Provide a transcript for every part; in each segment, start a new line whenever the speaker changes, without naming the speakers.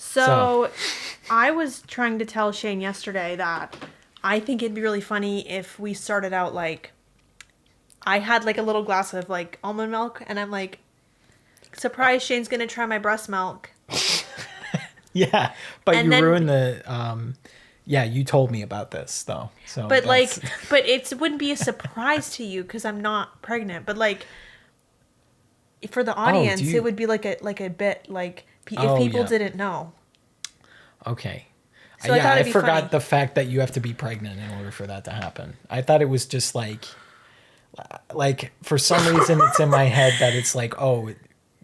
So I was trying to tell Shane yesterday that I think it'd be really funny if we started out like, I had like a little glass of like almond milk and I'm like, surprise, Shane's going to try my breast milk.
Yeah, but
And
you
then-
ruined the yeah, you told me about this though. So
But like,
that's-
but it wouldn't be a surprise to you because I'm not pregnant. But like, for the audience,
you-
it would be like a bit like if
Oh,
people
yeah.
didn't know.
Okay.
So I
Yeah,
thought
I
it'd be
forgot
funny.
the fact that you have to be pregnant in order for that to happen. I thought it was just like for some reason it's in my head that it's like, oh,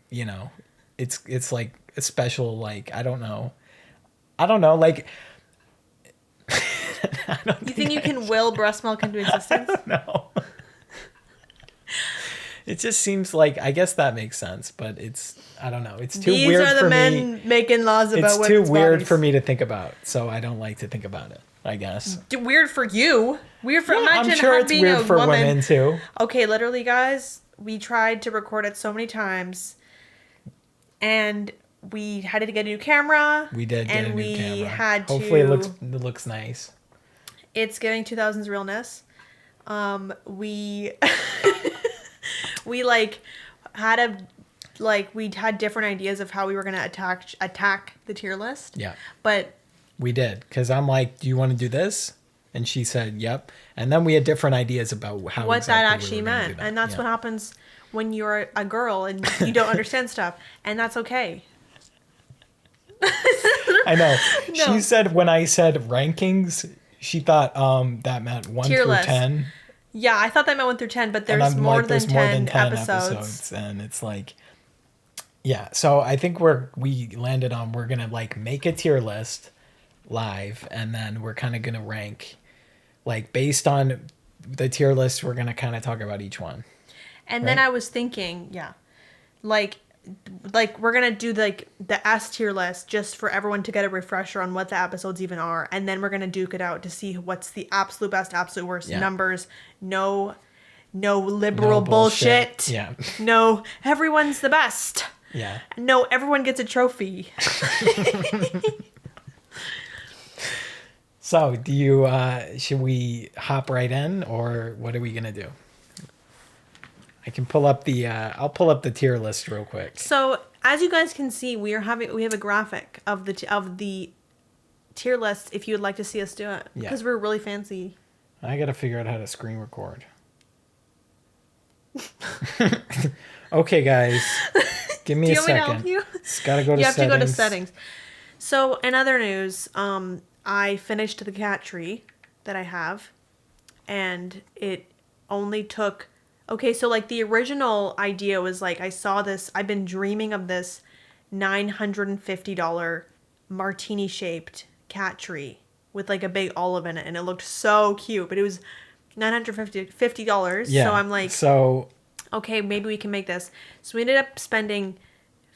you know, it's like a special, like, I don't know, like I don't
You think you can will breast milk into existence?
know. It just seems like, I guess that makes sense, but it's, I don't know, it's too
These
weird
are the
for
men
me.
making laws about
It's too
women's
weird
bodies.
for me to think about, so I don't like to think about it, I guess.
Weird for you. Weird for imagine
I'm sure it's
being
weird
a
for
woman.
women too.
Okay, literally, guys, we tried to record it so many times, and we had to get a new camera.
We did get
and
a new
we
camera.
had
Hopefully
to.
it looks nice.
It's giving 2000s realness. We we like had we had different ideas of how we were gonna attack the tier list.
Yeah,
But
we did, because I'm like, do you want to do this? And she said, yep. And then we had different ideas about how
what
exactly
that
we
actually
were gonna do
meant,
that.
and that's
Yeah.
what happens when you're a girl and you don't understand stuff, and that's okay.
I know.
No.
She said when I said rankings, she thought that meant 1
Tier
through
list.
10.
Yeah, I thought that meant 1 through 10, but
And
there's
I'm
more
like,
than
there's more
10
than 10
episodes.
and it's like, yeah. So I think we landed on, we're gonna like make a tier list live, and then we're kind of gonna rank, like, based on the tier list. We're gonna kind of talk about each one.
And then
Right.
I was thinking, yeah, like we're gonna do like the S tier list just for everyone to get a refresher on what the episodes even are, and then we're gonna duke it out to see what's the absolute best, absolute worst.
Yeah.
Numbers, no liberal
No bullshit.
bullshit.
Yeah.
No, everyone's the best.
Yeah.
No, everyone gets a trophy.
So do you should we hop right in, or what are we gonna do? I can pull up the I'll pull up the tier list real quick.
So as you guys can see, we have a graphic of the tier list. If you would like to see us do it,
Yeah.
because we're really fancy.
I gotta figure out how to screen record. Okay, guys, give me
Do
a
you want me to
second.
help you?
It's gotta go to
You have
settings.
to go to settings. So in other news, I finished the cat tree that I have, and it only took. Okay, so like the original idea was like I saw this. I've been dreaming of this $950 martini shaped cat tree with like a big olive in it, and it looked so cute. But it was $950.
Yeah.
So I'm like,
so
okay, maybe we can make this. So we ended up spending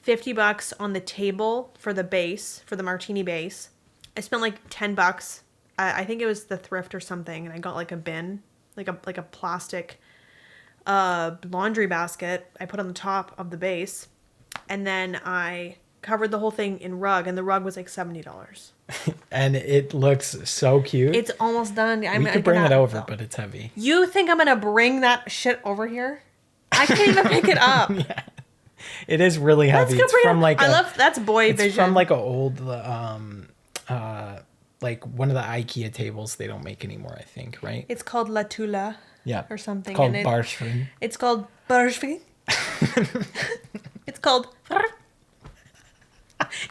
$50 on the table for the base, for the martini base. I spent like $10. I think it was the thrift or something, and I got like a bin, like a plastic laundry basket I put on the top of the base, and then I covered the whole thing in rug, and the rug was like $70.
and it looks so cute.
It's almost done.
We could bring it over, but it's heavy.
You think I'm gonna bring that shit over here? I can't even pick it up.
Yeah. It is really heavy.
Let's go
It's
bring
from
it.
like
I love that's boy
it's
vision.
from like an old like one of the IKEA tables they don't make anymore, I think, right?
It's called La Tula.
Yeah.
Or something.
It's called
and
Barshvin.
It's called Barshvin. It's called.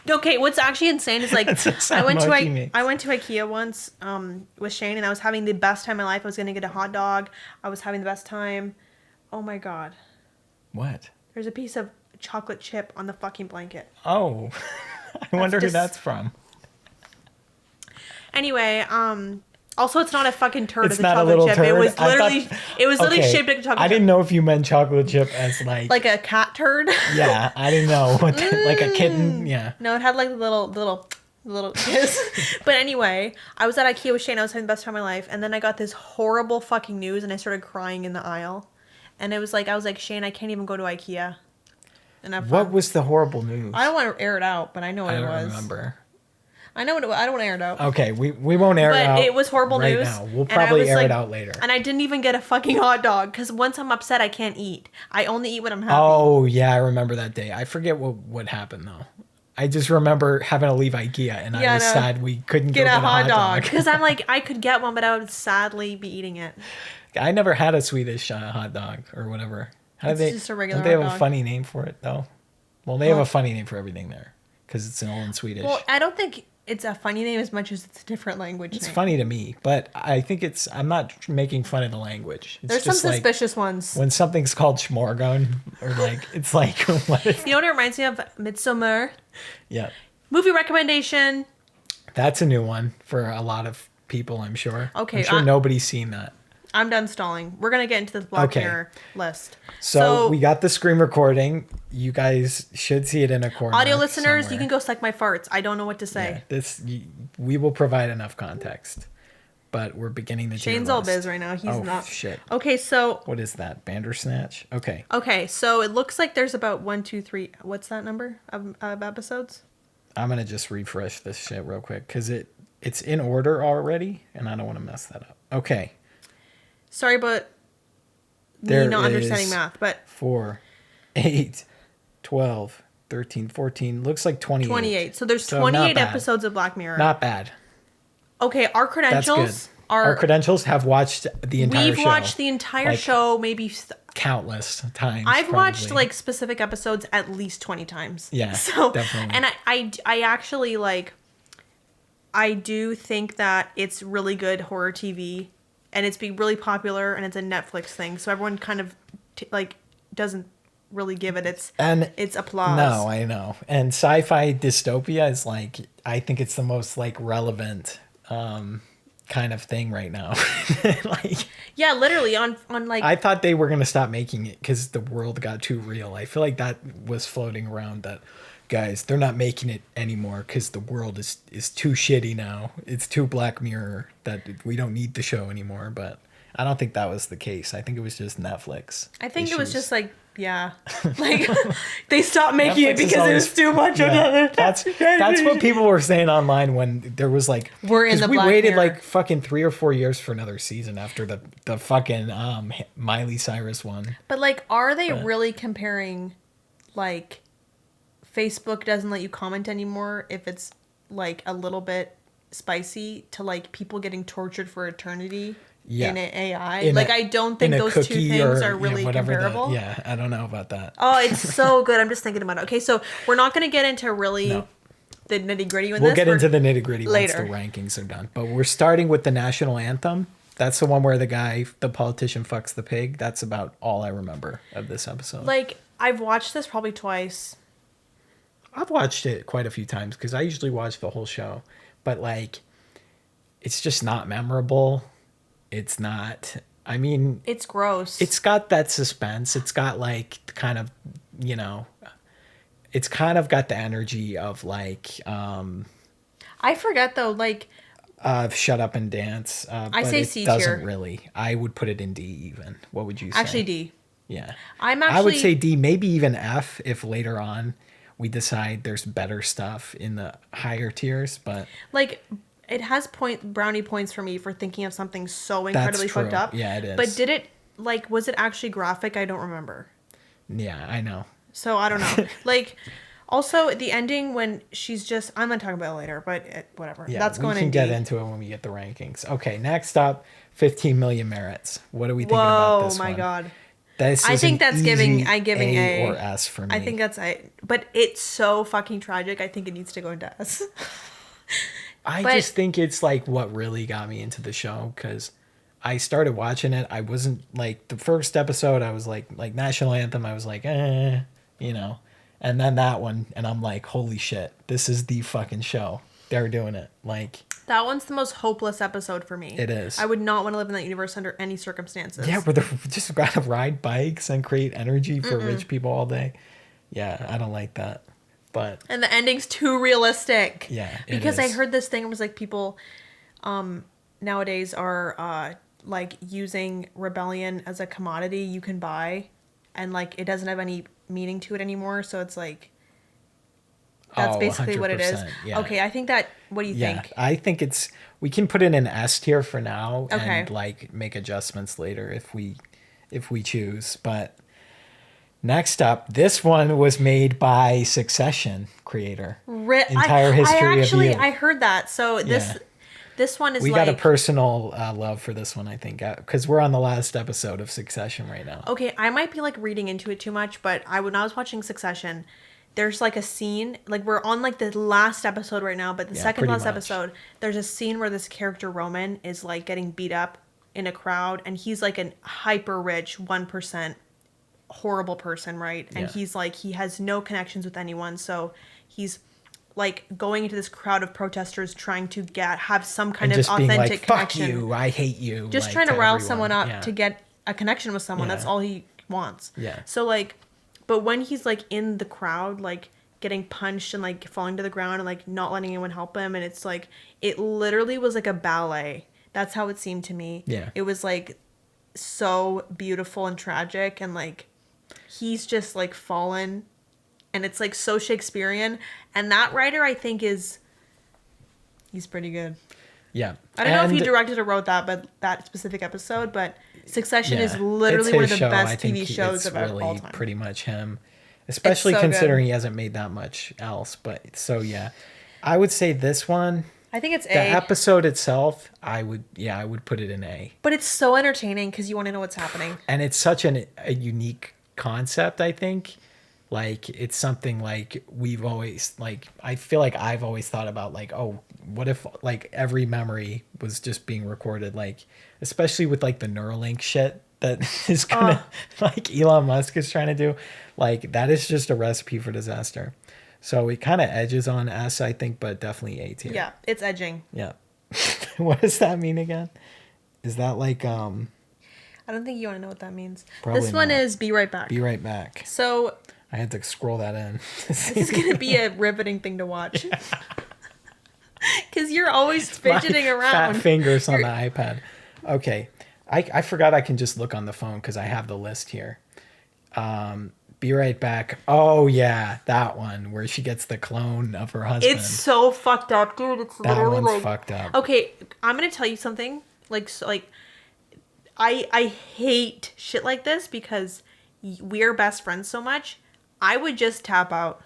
Okay, what's actually insane is like
That's the
I
sound
went to
Mochi makes.
I went to IKEA once with Shane, and I was having the best time of my life. I was gonna get a hot dog. I was having the best time. Oh my god.
What?
There's a piece of chocolate chip on the fucking blanket.
Oh. I wonder who
just-
that's from.
Anyway, also it's not a fucking turd.
It's
It's a
not a
chocolate
little
chip.
turd?
It was
I
literally
thought-
it was literally
Okay,
shaped like a chocolate
I
chip.
didn't know if you meant chocolate chip as
Like a cat turd.
yeah, I didn't know what like a kitten. Yeah.
No, it had like little kiss. But anyway, I was at IKEA with Shane. I was having the best time of my life, and then I got this horrible fucking news, and I started crying in the aisle. And it was like I was like, Shane, I can't even go to IKEA. and have
What
fun.
was the horrible news?
I don't want to air it out, but I know what
I
it
don't
was.
remember.
I know what I don't want to air it out.
Okay, we won't air it out.
But it was horrible
right
news.
now. We'll
and I
probably
was
air
like,
it out later.
And I didn't even get a fucking hot dog because once I'm upset, I can't eat. I only eat when I'm happy.
Oh yeah, I remember that day. I forget what happened though. I just remember having to leave IKEA, and I was sad we couldn't
get
go
a hot dog
because
because I'm like I could get one, but I would sadly be eating it.
I never had a Swedish hot dog or whatever. How do
It's
they?
just a regular
Don't they have
hot
a
dog.
funny name for it though? Well, they have a funny name for everything there because it's all in Swedish.
Well, I don't think it's a funny name as much as it's a different language
It's
name.
funny to me, but I think I'm not making fun of the language. It's
There's some
just like
suspicious ones.
when something's called schmorgon, or like, it's like, what?
You know what it reminds me of? Midsommar.
Yeah.
Movie recommendation.
That's a new one for a lot of people, I'm sure.
Okay,
I'm sure nobody's seen that.
I'm done stalling. We're going to get into this Black
Okay.
Mirror list.
So we got the screen recording. You guys should see it in a corner.
Audio listeners,
somewhere.
you can go suck my farts. I don't know what to say.
Yeah, we will provide enough context. But we're beginning the tier
Shane's all
list.
biz right now. He's not.
Shit.
Okay, so
What is that? Bandersnatch? Okay.
so it looks like there's about 1, 2, 3. What's that number of episodes?
I'm going to just refresh this shit real quick because it's in order already, and I don't want to mess that up. Okay.
Sorry about
There
me not understanding
is
math, but
4, 8, 12, 13, 14. Looks like 28.
28. So there's
So not
28
bad.
episodes of Black Mirror.
Not bad.
Okay, our
That's
credentials
good.
are.
Our credentials have watched the entire show.
We've watched the entire
Like,
show maybe.
Countless times.
I've watched
probably.
like specific episodes at least 20 times.
Yeah,
So
definitely.
and I actually like. I do think that it's really good horror TV, and it's been really popular, and it's a Netflix thing. So everyone kind of doesn't really give it its applause.
No, I know. And sci-fi dystopia is like, I think it's the most like relevant kind of thing right now. Like,
Yeah, literally on like.
I thought they were going to stop making it because the world got too real. I feel like that was floating around that, guys, they're not making it anymore because the world is too shitty now. It's too Black Mirror that we don't need the show anymore. But I don't think that was the case. I think it was just Netflix.
I think it was
issues.
just like, yeah, like they stopped making it
Netflix is
because it
always-
was too much.
Yeah, that's what people were saying online when there was like,
We're in
'cause
the
we
Black
waited
Mirror.
like fucking 3 or 4 years for another season after the fucking Miley Cyrus one.
But like, are they really comparing, like, Facebook doesn't let you comment anymore if it's like a little bit spicy to like people getting tortured for eternity
Yeah.
in an AI?
In
like,
a-
I don't think
in a
those two
cookie
things
or,
are really
whatever
comparable.
yeah, I don't know about that.
Oh, it's so good. I'm just thinking about it. Okay, so we're not going to get into really
No.
the nitty gritty with
We'll
this.
get
We're-
into the nitty gritty once
later.
the rankings are done. But we're starting with the national anthem. That's the one where the politician fucks the pig. That's about all I remember of this episode.
Like, I've watched this probably twice.
I've watched it quite a few times because I usually watch the whole show. But, like, it's just not memorable. It's not... I mean...
It's gross.
It's got that suspense. It's got, like, kind of, you know... It's kind of got the energy of, like...
I forget, though, like...
Shut Up and Dance.
I
but
say
it
C
doesn't
tier.
really. I would put it in D even. What would you say?
Actually, D.
Yeah.
I
would say D, maybe even F if later on we decide there's better stuff in the higher tiers, but
Like, it has brownie points for me for thinking of something so incredibly
true.
fucked up.
Yeah, it is.
But did it, like, was it actually graphic? I don't remember.
yeah, I know.
So, I don't know. Like, also, the ending when she's just, I'm going to talk about it later, but whatever.
Yeah,
That's going
we can
in
get
D.
into it when we get the rankings. Okay, next up, 15 Million Merits. What are we thinking about
Whoa,
this
my
one?
God.
This
I
is
think
an
that's
easy
giving A
or S for me.
I think that's A. But it's so fucking tragic. I think it needs to go into S.
I
But-
just think it's like what really got me into the show because I started watching it. I wasn't like the first episode. I was like National Anthem. I was like, you know, and then that one, and I'm like, holy shit, this is the fucking show. They're doing it. Like,
That one's the most hopeless episode for me.
It is.
I would not want to live in that universe under any circumstances.
yeah, where they're just gotta ride bikes and create energy for rich people all day. Yeah, I don't like that. But
And the ending's too realistic.
Yeah, it
Because I
is.
heard this thing, it was like people nowadays are like using rebellion as a commodity you can buy, and like it doesn't have any meaning to it anymore. So it's like that's basically what it is.
100%, yeah.
Okay, I think that. What do you think?
I think we can put it in S tier for now
Okay.
and like make adjustments later if we choose. But next up, this one was made by Succession creator. Entire history of you.
I heard that. So this one is
we got a personal love for this one, I think, because we're on the last episode of Succession right now.
Okay, I might be like reading into it too much, but when I was watching Succession, there's like a scene, like we're on like the last episode right now, but the second
pretty
last
much.
episode, there's a scene where this character Roman is like getting beat up in a crowd, and he's like an hyper rich 1% horrible person, right? And he's like, he has no connections with anyone, so he's like going into this crowd of protesters trying to have some kind of authentic
like, Fuck
connection.
you, I hate you.
Just
like,
trying to rile
everyone.
someone up to get a connection with someone.
Yeah.
That's all he wants.
Yeah.
So like, but when he's like in the crowd, like getting punched and like falling to the ground and like not letting anyone help him, and it's like, it literally was like a ballet. That's how it seemed to me.
Yeah.
It was like so beautiful and tragic, and like he's just like fallen, and it's like so Shakespearean. And that writer, I think, he's pretty good.
Yeah.
I don't know if he directed or wrote that specific episode, but Succession is literally one of the best TV shows of all time.
Pretty much him, especially
so
considering
good.
he hasn't made that much else. But so yeah, I would say this one.
I think it's A.
The episode itself, I would put it in A.
But it's so entertaining because you want to know what's happening.
And it's such a unique concept, I think. Like, it's something like we've always, like, I feel like I've always thought about, like, oh, what if, like, every memory was just being recorded, like, especially with, like, the Neuralink shit that is gonna, like, Elon Musk is trying to do. Like, that is just a recipe for disaster. So it kind of edges on S, I think, but definitely A tier.
Yeah, it's edging.
Yeah. What does that mean again? Is that like
I don't think you want to know what that means.
Probably
this one
not.
is Be Right Back.
Be Right Back.
So
I had to scroll that in.
this is gonna be a riveting thing to watch. Because you're always fidgeting around.
Fat fingers on the iPad. Okay. I forgot I can just look on the phone because I have the list here. Be Right Back. Oh, yeah. That one where she gets the clone of her husband.
It's so fucked up, dude. It's
that
literally
one's
like...
fucked up.
Okay, I'm going to tell you something. I hate shit like this because we're best friends so much. I would just tap out.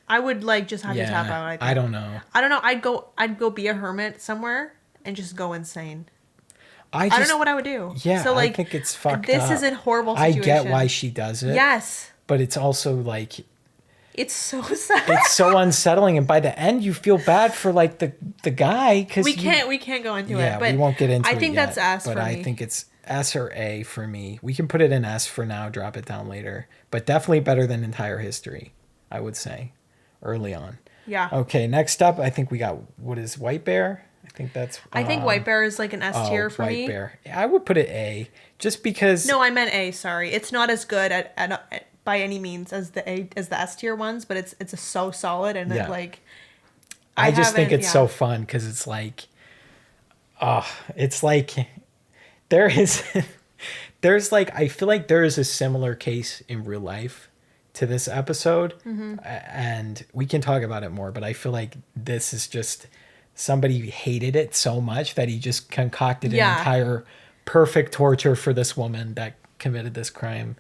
I would like just have to tap out. I think.
I don't know.
I'd go be a hermit somewhere and just go insane.
I
don't know what I would do.
Yeah,
so like
I think it's fucked
this
up.
This is a horrible situation.
I get why she does it.
Yes.
But it's also like...
It's so sad.
It's so unsettling, and by the end you feel bad for like the guy because
we can't go into it. But
we won't get into it.
I think that's S for me.
But I think it's S or A for me. We can put it in S for now, drop it down later, but definitely better than Entire History, I would say, early on.
Yeah.
Okay, next up, I think we got what is White Bear. I think
White Bear is like an S tier for me.
White Bear. I would put it A, just because.
No, I meant A. Sorry, it's not as good at by any means as the S tier ones, but it's so solid and
Yeah.
like.
I just think it's so fun because it's like there's like I feel like there is a similar case in real life to this episode, and we can talk about it more. But I feel like this is just. Somebody hated it so much that he just concocted an entire perfect torture for this woman that committed this crime.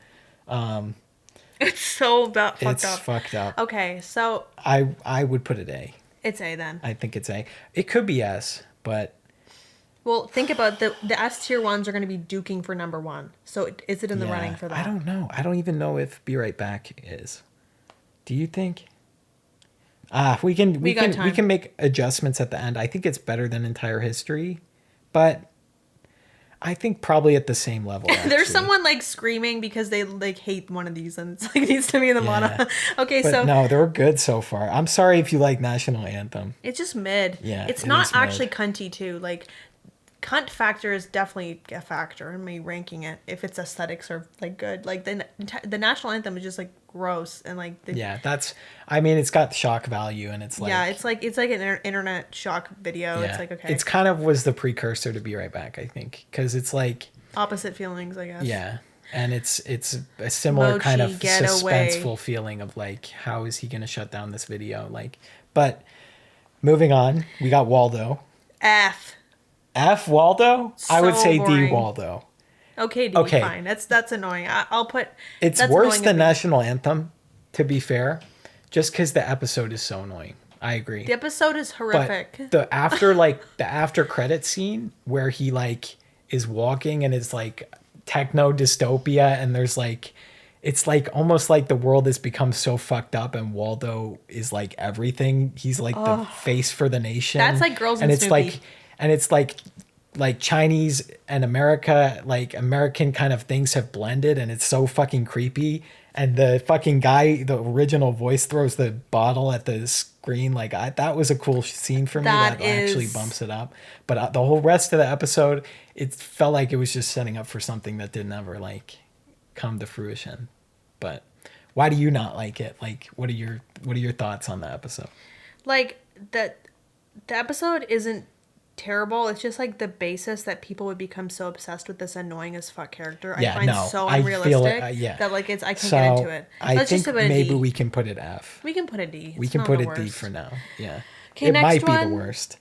It's so fucked up.
It's fucked up.
Okay, so
I would put it A.
It's A then.
I think it's A. It could be S, but
well, think about the S tier ones are going to be duking for number one. So is it in the running for that?
I don't know. I don't even know if Be Right Back is. Do you think? We can make adjustments at the end. I think it's better than Entire History, but I think probably at the same level.
There's someone like screaming because they like hate one of these, and it's like it needs to be in the bottom. Okay,
but
so
no, they're good so far. I'm sorry if you like National Anthem.
It's just mid.
Yeah,
it's not actually cunty too. Like cunt factor is definitely a factor in me ranking it if its aesthetics are like good. Like the National Anthem is just like gross and like
that's. I mean, it's got shock value and it's like
it's like an internet shock video. It's like okay.
It's kind of was the precursor to Be Right Back, I think, because it's like
opposite feelings, I guess.
Yeah. And it's a similar
Mochi,
kind of
get away.
suspenseful feeling of like, how is he going to shut down this video? Like, but moving on, we got Waldo.
F.
F Waldo? I would
So
say
boring.
D Waldo.
Okay, D,
Okay.
fine. That's annoying. I'll put.
It's
that's
worse
annoying
than
of me.
National Anthem, to be fair, just because the episode is so annoying. I agree.
The episode is horrific.
But the after credit scene where he like is walking and it's like techno dystopia and there's like it's like almost like the world has become so fucked up and Waldo is like everything. He's like the face for the nation.
That's like Girls
and
and
it's
Snoopy.
it's like Chinese and America, like American kind of things have blended and it's so fucking creepy. And the fucking guy, the original voice, throws the bottle at the screen. Like, that was a cool scene for me. That actually bumps it up. But the whole rest of the episode, it felt like it was just setting up for something that didn't ever, like, come to fruition. But why do you not like it? Like, what are your thoughts on the episode?
Like the episode isn't terrible. It's just like the basis that people would become so obsessed with this annoying as fuck character. I find so unrealistic that like I can't get into it.
I think maybe we can put it F.
We can put a D.
We can put it D for now. Yeah.
Okay,
it
next
might be
one.
the worst.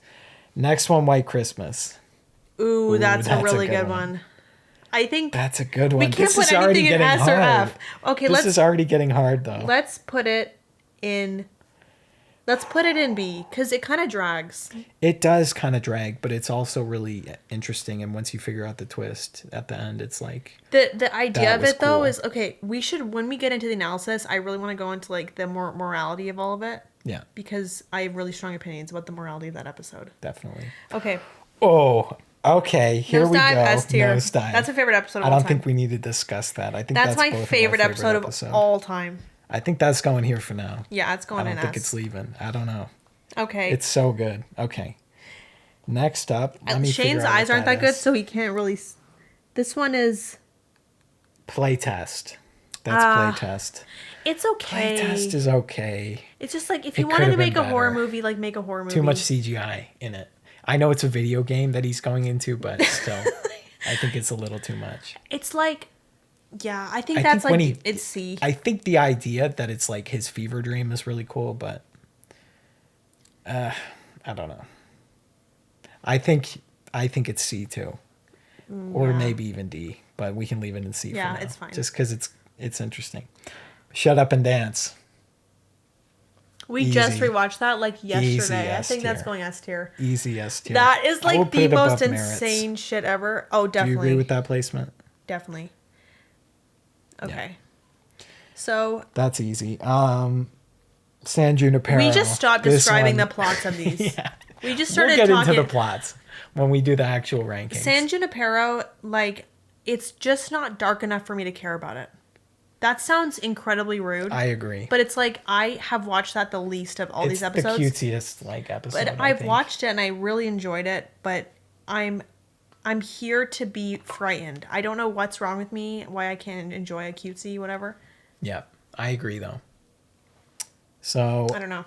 Next one, White Christmas.
Ooh, that's a really good one. I think
that's a good one.
We can't put anything in S or F. Okay,
this is already getting hard though.
Let's put it in B because it kind of drags.
It does kind of drag, but it's also really interesting. And once you figure out the twist at the end, it's like
the idea of it though
cool.
is okay. We should, when we get into the analysis, I really want to go into like the morality of all of it.
Yeah,
because I have really strong opinions about the morality of that episode.
Definitely.
Okay.
Oh, okay. Here we go.
S-tier.
Nosedive.
That's a favorite episode of
all
all
time. I don't
time.
think we need to discuss that. I think
that's my
both
favorite episode of all time.
I think that's going here for now.
Yeah, it's going in S.
I don't think it's leaving. I don't know.
Okay.
It's so good. Okay. Next up, let me
Shane's eyes aren't that good, so he can't really. This one is
Playtest. That's Playtest.
It's okay.
Playtest is okay.
It's just like if you wanted to make a horror movie, like make a horror movie.
Too much CGI in it. I know it's a video game that he's going into, but still, I think it's a little too much.
It's like, yeah, I think that's like it's C.
I think the idea that it's like his fever dream is really cool, but I don't know. I think it's C too, or maybe even D, but we can leave it in C.
Yeah,
for now,
it's fine.
Just because it's interesting. Shut Up and Dance.
We just rewatched that like yesterday. I think that's going S tier.
Easy S tier.
That is like the most insane shit ever. Oh, definitely.
Do you agree with that placement?
Definitely. Okay. Yeah. So
that's easy. San Junipero.
We just stopped describing the plots of these.
Yeah.
We just started
talking.
We'll
get into the plots when we do the actual rankings.
San Junipero, like, it's just not dark enough for me to care about it. That sounds incredibly rude.
I agree.
But it's like, I have watched that the least of all these episodes.
It's the cutest, like, episode,
But I've watched it and I really enjoyed it, but I'm here to be frightened. I don't know what's wrong with me, why I can't enjoy a cutesy, whatever.
Yeah, I agree, though. So...
I don't know.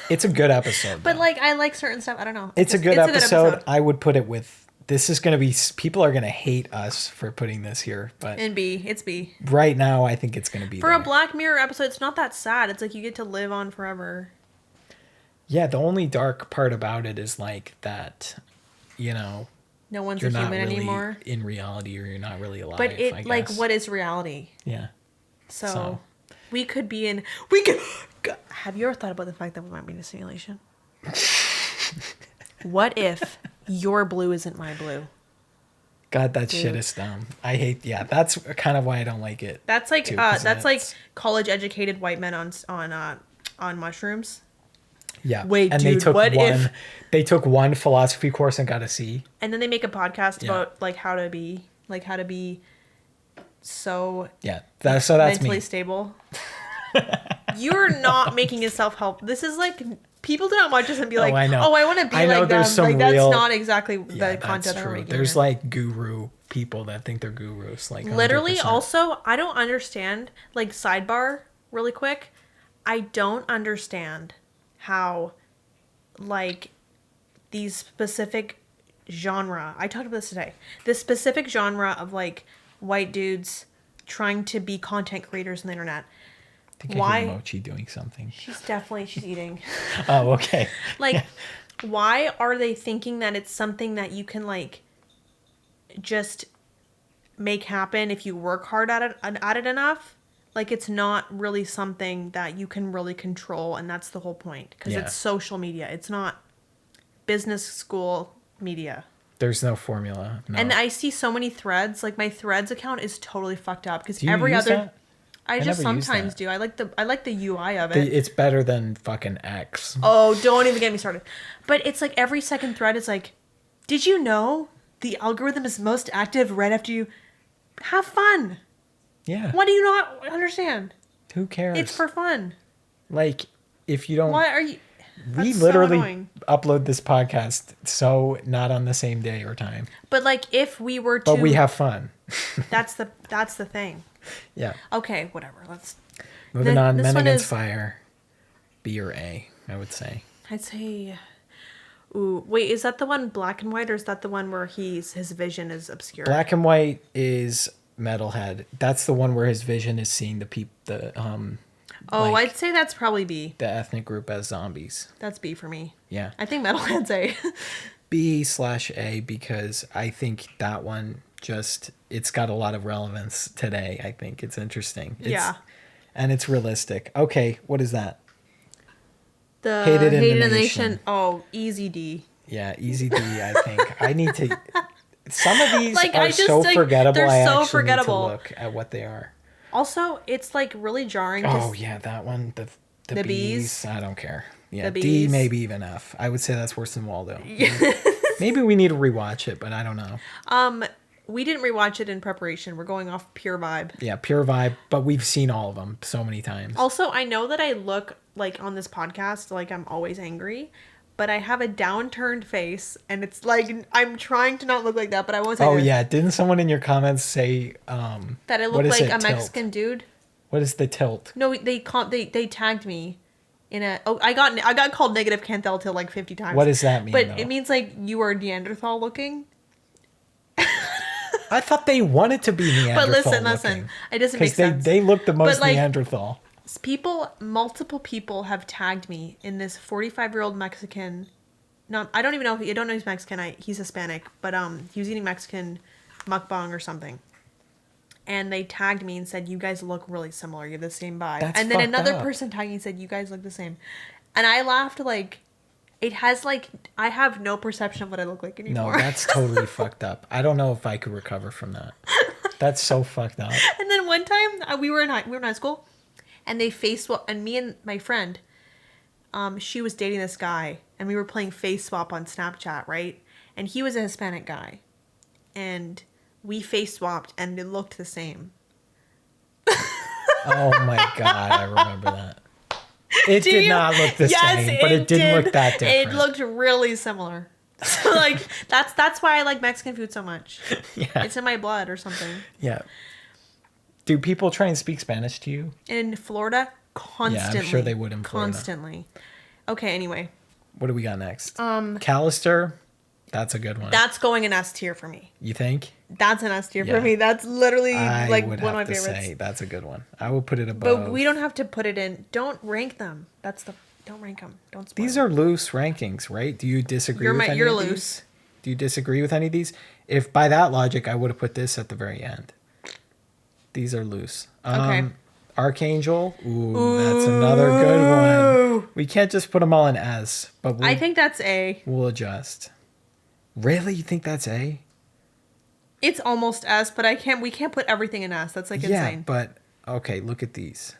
It's a good episode.
But, like, I like certain stuff. I don't know.
It's a good episode. I would put it with... This is going to be... People are going to hate us for putting this here, but...
In B. It's B.
Right now, I think it's going to be
For a Black Mirror episode, it's not that sad. It's like you get to live on forever.
Yeah, the only dark part about it is, like, that, you know...
No one's a human anymore.
In reality, or you're not really alive,
But it,
I guess.
like, what is reality?
Yeah.
So, we could be in... Have you ever thought about the fact that we might be in a simulation? What if your blue isn't my blue?
God, that shit is dumb. I hate... Yeah, that's kind of why I don't like it.
That's like like college-educated white men on mushrooms.
Yeah.
Wait,
and
dude,
they took one philosophy course and got a C.
And then they make a podcast about like how to be so
that's
mentally
me.
stable. You're not making a self-help. This is like people do not watch this and be like, "Oh, I want to be like them." Like that's not exactly the content that we're making.
There's like guru people that think they're gurus. Like
literally.
100%.
Also, I don't understand. Like sidebar, really quick. I don't understand how, like, these specific genre. I talked about this today. This specific genre of like white dudes trying to be content creators on the internet.
I think I hear Mochi doing something.
She's eating.
Oh, okay.
Like, why are they thinking that it's something that you can, like, just make happen if you work hard at it enough? Like, it's not really something that you can really control, and that's the whole point. Because it's social media. It's not business school media.
There's no formula. No.
And I see so many threads. Like, my Threads account is totally fucked up. Because every other...
That?
I just sometimes do. I like the UI of it.
It's better than fucking X.
Oh, don't even get me started. But it's like every second thread is like, did you know the algorithm is most active right after you have fun?
Yeah.
What do you not understand?
Who cares?
It's for fun.
Like, if you don't...
Why are you...
We literally upload this podcast so not on the same day or time.
But like if we were to...
But we have fun.
That's the thing.
Yeah.
Okay, whatever. Let's...
Moving on. Men Against Fire. B or A, I would say.
I'd say... Ooh, wait, is that the one black and white, or is that the one where his vision is obscure?
Black and white is Metalhead. That's the one where his vision is seeing
I'd say that's probably B.
The ethnic group as zombies.
That's B for me.
Yeah.
I think Metalhead's A.
B/A because I think that one it's got a lot of relevance today. I think it's interesting. And it's realistic. Okay, what is that?
The Hated in the Nation. Oh, easy D.
Yeah, easy D, I think. I need to... Some of these are so forgettable. They're so forgettable. Need to look at what they are.
Also, it's like really jarring.
Oh, yeah, that one. The bees. I don't care. Yeah,
the
D, maybe even F. I would say that's worse than Waldo. Maybe we need to rewatch it, but I don't know.
We didn't rewatch it in preparation. We're going off pure vibe.
Yeah, pure vibe, but we've seen all of them so many times.
Also, I know that I look like on this podcast like I'm always angry, but I have a downturned face, and it's like I'm trying to not look like that, but I won't say.
Oh yeah, didn't someone in your comments say
that I look like a Mexican dude?
What is the tilt?
No, they tagged me in a. Oh, I got called negative Canthel till like 50 times.
What does that mean?
But it means like you are Neanderthal looking.
I thought they wanted to be Neanderthal.
But listen, it doesn't make sense.
They look the most Neanderthal.
Multiple people have tagged me in this 45-year-old Mexican. No, I don't even know I don't know he's Mexican. He's Hispanic, but he was eating Mexican mukbang or something. And they tagged me and said, "You guys look really similar. You have the same vibe."
That's
and then another
up.
person tagged me and said, "You guys look the same." And I laughed like it has like I have no perception of what I look like anymore.
No, that's totally fucked up. I don't know if I could recover from that. That's so fucked up.
And then one time we were in high school. And they face swap, and me and my friend, she was dating this guy, and we were playing face swap on Snapchat, right? And he was a Hispanic guy, and we face swapped, and it looked the same.
Oh my god, I remember that. It did not look the same, but it didn't look that different.
It looked really similar. So like that's why I like Mexican food so much.
Yeah,
it's in my blood or something.
Yeah. Do people try and speak Spanish to you?
In Florida? Constantly.
Yeah, I'm sure they would in Florida.
Constantly. Okay, anyway.
What do we got next? Callister. That's a good one.
That's going in S tier for me.
You think?
That's an S tier for me. That's literally like one of my favorites.
Say that's a good one. I would put it above.
But we don't have to put it in. Don't rank them. Don't rank them. Don't spoil
These are loose rankings, right? Do you disagree with any of these? You're loose. Do you disagree with any of these? If by that logic, I would have put this at the very end. These are loose.
Okay.
Archangel. Ooh, that's another good one. We can't just put them all in S, but
I think that's A.
We'll adjust. Really? You think that's A?
It's almost S, but we can't put everything in S. That's like insane.
Yeah, but okay, look at these.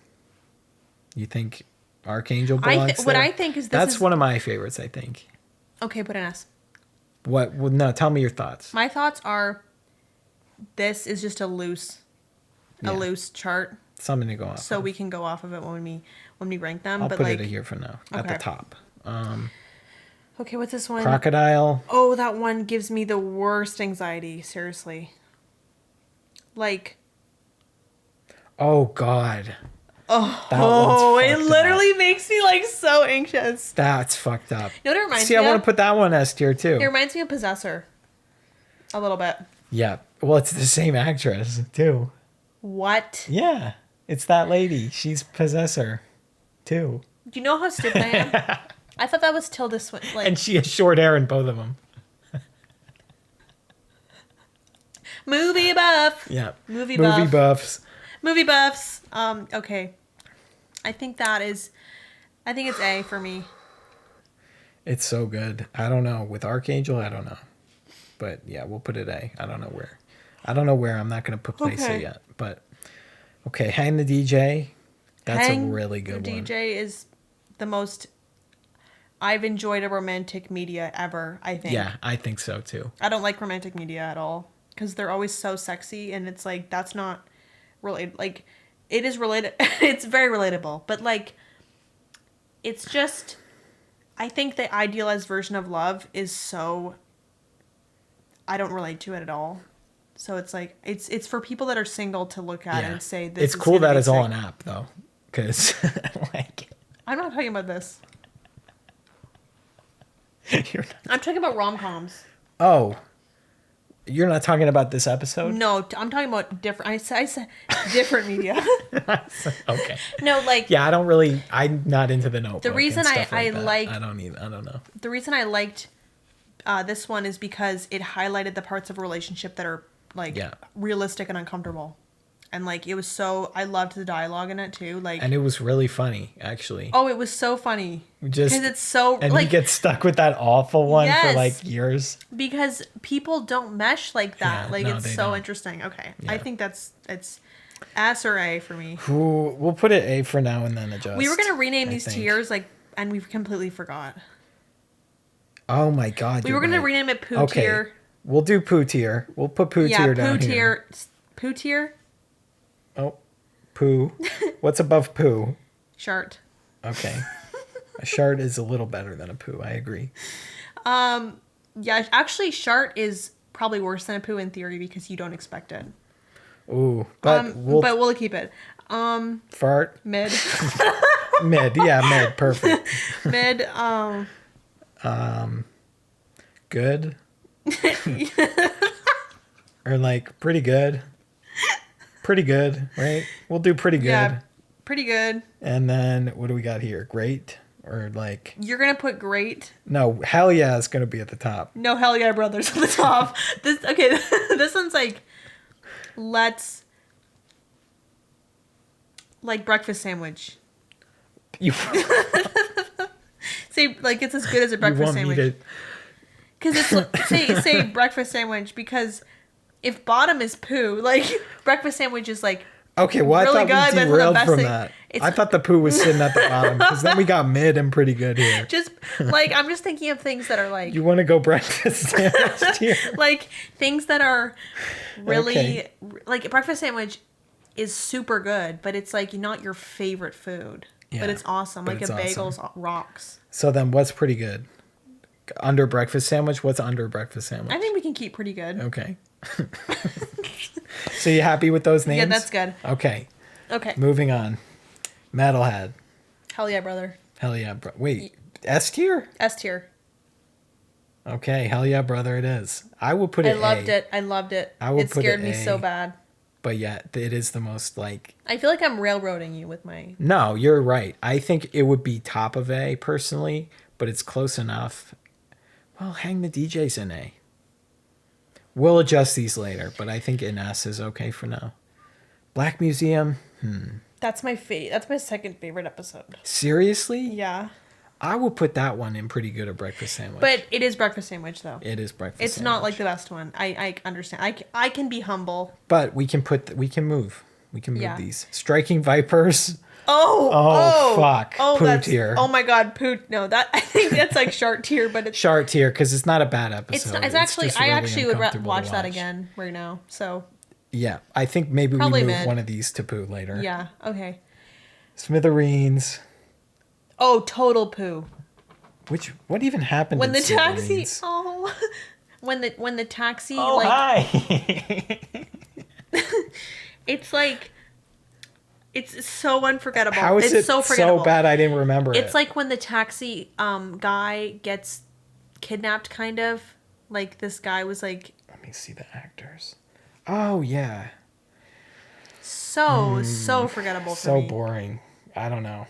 You think Archangel belongs there?
What I think is
that's one of my favorites, I think.
Okay, put an S.
What? Well, no, tell me your thoughts.
My thoughts are this is just a loose chart.
Something to go off.
So we can go off of it when we rank them.
I'll put it here for now at the top.
Okay, what's this one?
Crocodile.
Oh, that one gives me the worst anxiety. Seriously. Like.
Oh God.
Oh, it literally makes me like so anxious.
That's fucked up.
You know what it reminds me
of? See, I want to put that one S tier too.
It reminds me of Possessor. A little bit.
Yeah. Well, it's the same actress too.
What?
Yeah, it's that lady. She's Possessor too.
Do you know how stupid I am? I thought that was Tilda Swinton. Like,
And she has short hair in both of them.
movie buff.
Yeah.
Movie
buffs.
Movie buffs. Okay. I think it's A for me.
It's so good. I don't know. With Archangel, I don't know. But yeah, we'll put it A. I don't know where. I'm not going to put place it yet. But okay, Hang the DJ. That's a really good one.
The DJ is the most I've enjoyed a romantic media ever, I think.
Yeah, I think so too.
I don't like romantic media at all because they're always so sexy and it's like that's not really like it is related. It's very relatable, but like it's just I think the idealized version of love is so I don't relate to it at all. So it's like it's for people that are single to look at and say this.
It's cool that it's all an app though, because like
I'm not talking about this.
You're not.
I'm talking about rom-coms.
Oh, you're not talking about this episode?
No, I'm talking about different. I said different media.
Okay.
No, like
yeah, I'm not into the Notebook.
the reason I
don't know.
The reason I liked this one is because it highlighted the parts of a relationship that are like realistic and uncomfortable. And like it was so I loved the dialogue in it too. Like
and it was really funny actually.
Oh, it was so funny.
Just
because it's so
and
like
you get stuck with that awful one for like years.
Because people don't mesh like that.
Yeah,
like
no,
it's so
don't.
Interesting. Okay,
Yeah.
I think it's S or A for me.
Ooh, we'll put it A for now and then adjust.
We were gonna rename these tiers like, and we completely forgot.
Oh my god!
We were gonna rename it Poo tier.
We'll do Poo tier. We'll put Poo tier down here.
Poo tier.
Oh, Poo. What's above Poo?
Shart.
Okay. A shart is a little better than a poo. I agree.
Yeah, actually, shart is probably worse than a poo in theory because you don't expect it.
Ooh, but
we'll keep it.
Fart.
Mid.
Mid. Yeah, mid. Perfect.
Mid.
Good. Or like pretty good. Pretty good, right? We'll do pretty good.
Yeah, pretty good.
And then what do we got here? Great or like?
You're gonna put great.
No, hell yeah is gonna be at the top.
No, hell yeah, brothers at the top. This one's like, let's like breakfast sandwich.
You
say like it's as good as a breakfast sandwich. Because it's say breakfast sandwich because. If bottom is poo, like breakfast sandwich is like
okay. Well,
really
I thought we derailed from that. I thought the poo was sitting at the bottom because then we got mid and pretty good here.
Just like I'm just thinking of things that are like
you want to go breakfast sandwich here,
like things that are really like breakfast sandwich is super good, but it's like not your favorite food, but it's awesome. Like a bagel's rocks.
So then, what's pretty good? Under breakfast sandwich? What's under breakfast sandwich?
I think we can keep pretty good.
Okay. So you happy with those names?
Yeah, that's good.
Okay.
Okay.
Moving on. Metalhead.
Hell yeah, brother.
Hell yeah, bro. Wait, S tier?
S tier.
Okay, hell yeah, brother. It is. I would put it.
I loved it.
I would
it scared me so bad.
But yeah, it is the most like.
I feel like I'm railroading you with my.
No, you're right. I think it would be top of A personally, but it's close enough. Well, Hang the DJ's in A. We'll adjust these later, but I think in S is okay for now. Black Museum.
That's my That's my second favorite episode.
Seriously?
Yeah.
I will put that one in pretty good a breakfast sandwich.
But it is breakfast sandwich though.
It is breakfast.
It's not like the best one. I understand. I can be humble.
But we can move. We can move these. Striking Vipers.
Oh,
fuck. Poo tier.
Oh my god, poo. No, I think that's like shart tier, but it's
shart tier because it's not a bad episode.
It's actually I actually would watch that again right now. So
yeah, I think maybe we move one of these to poo later.
Yeah. Okay.
Smithereens.
Oh, total poo.
What even happened
when the taxi?
Oh,
when the taxi.
Oh,
like,
hi.
It's like. It's so unforgettable.
How is
it's
it
so forgettable.
So bad I didn't remember it?
It's like when the taxi guy gets kidnapped, kind of. Like this guy was like.
Let me see the actors. Oh yeah.
So forgettable for
So
me.
boring. I don't know.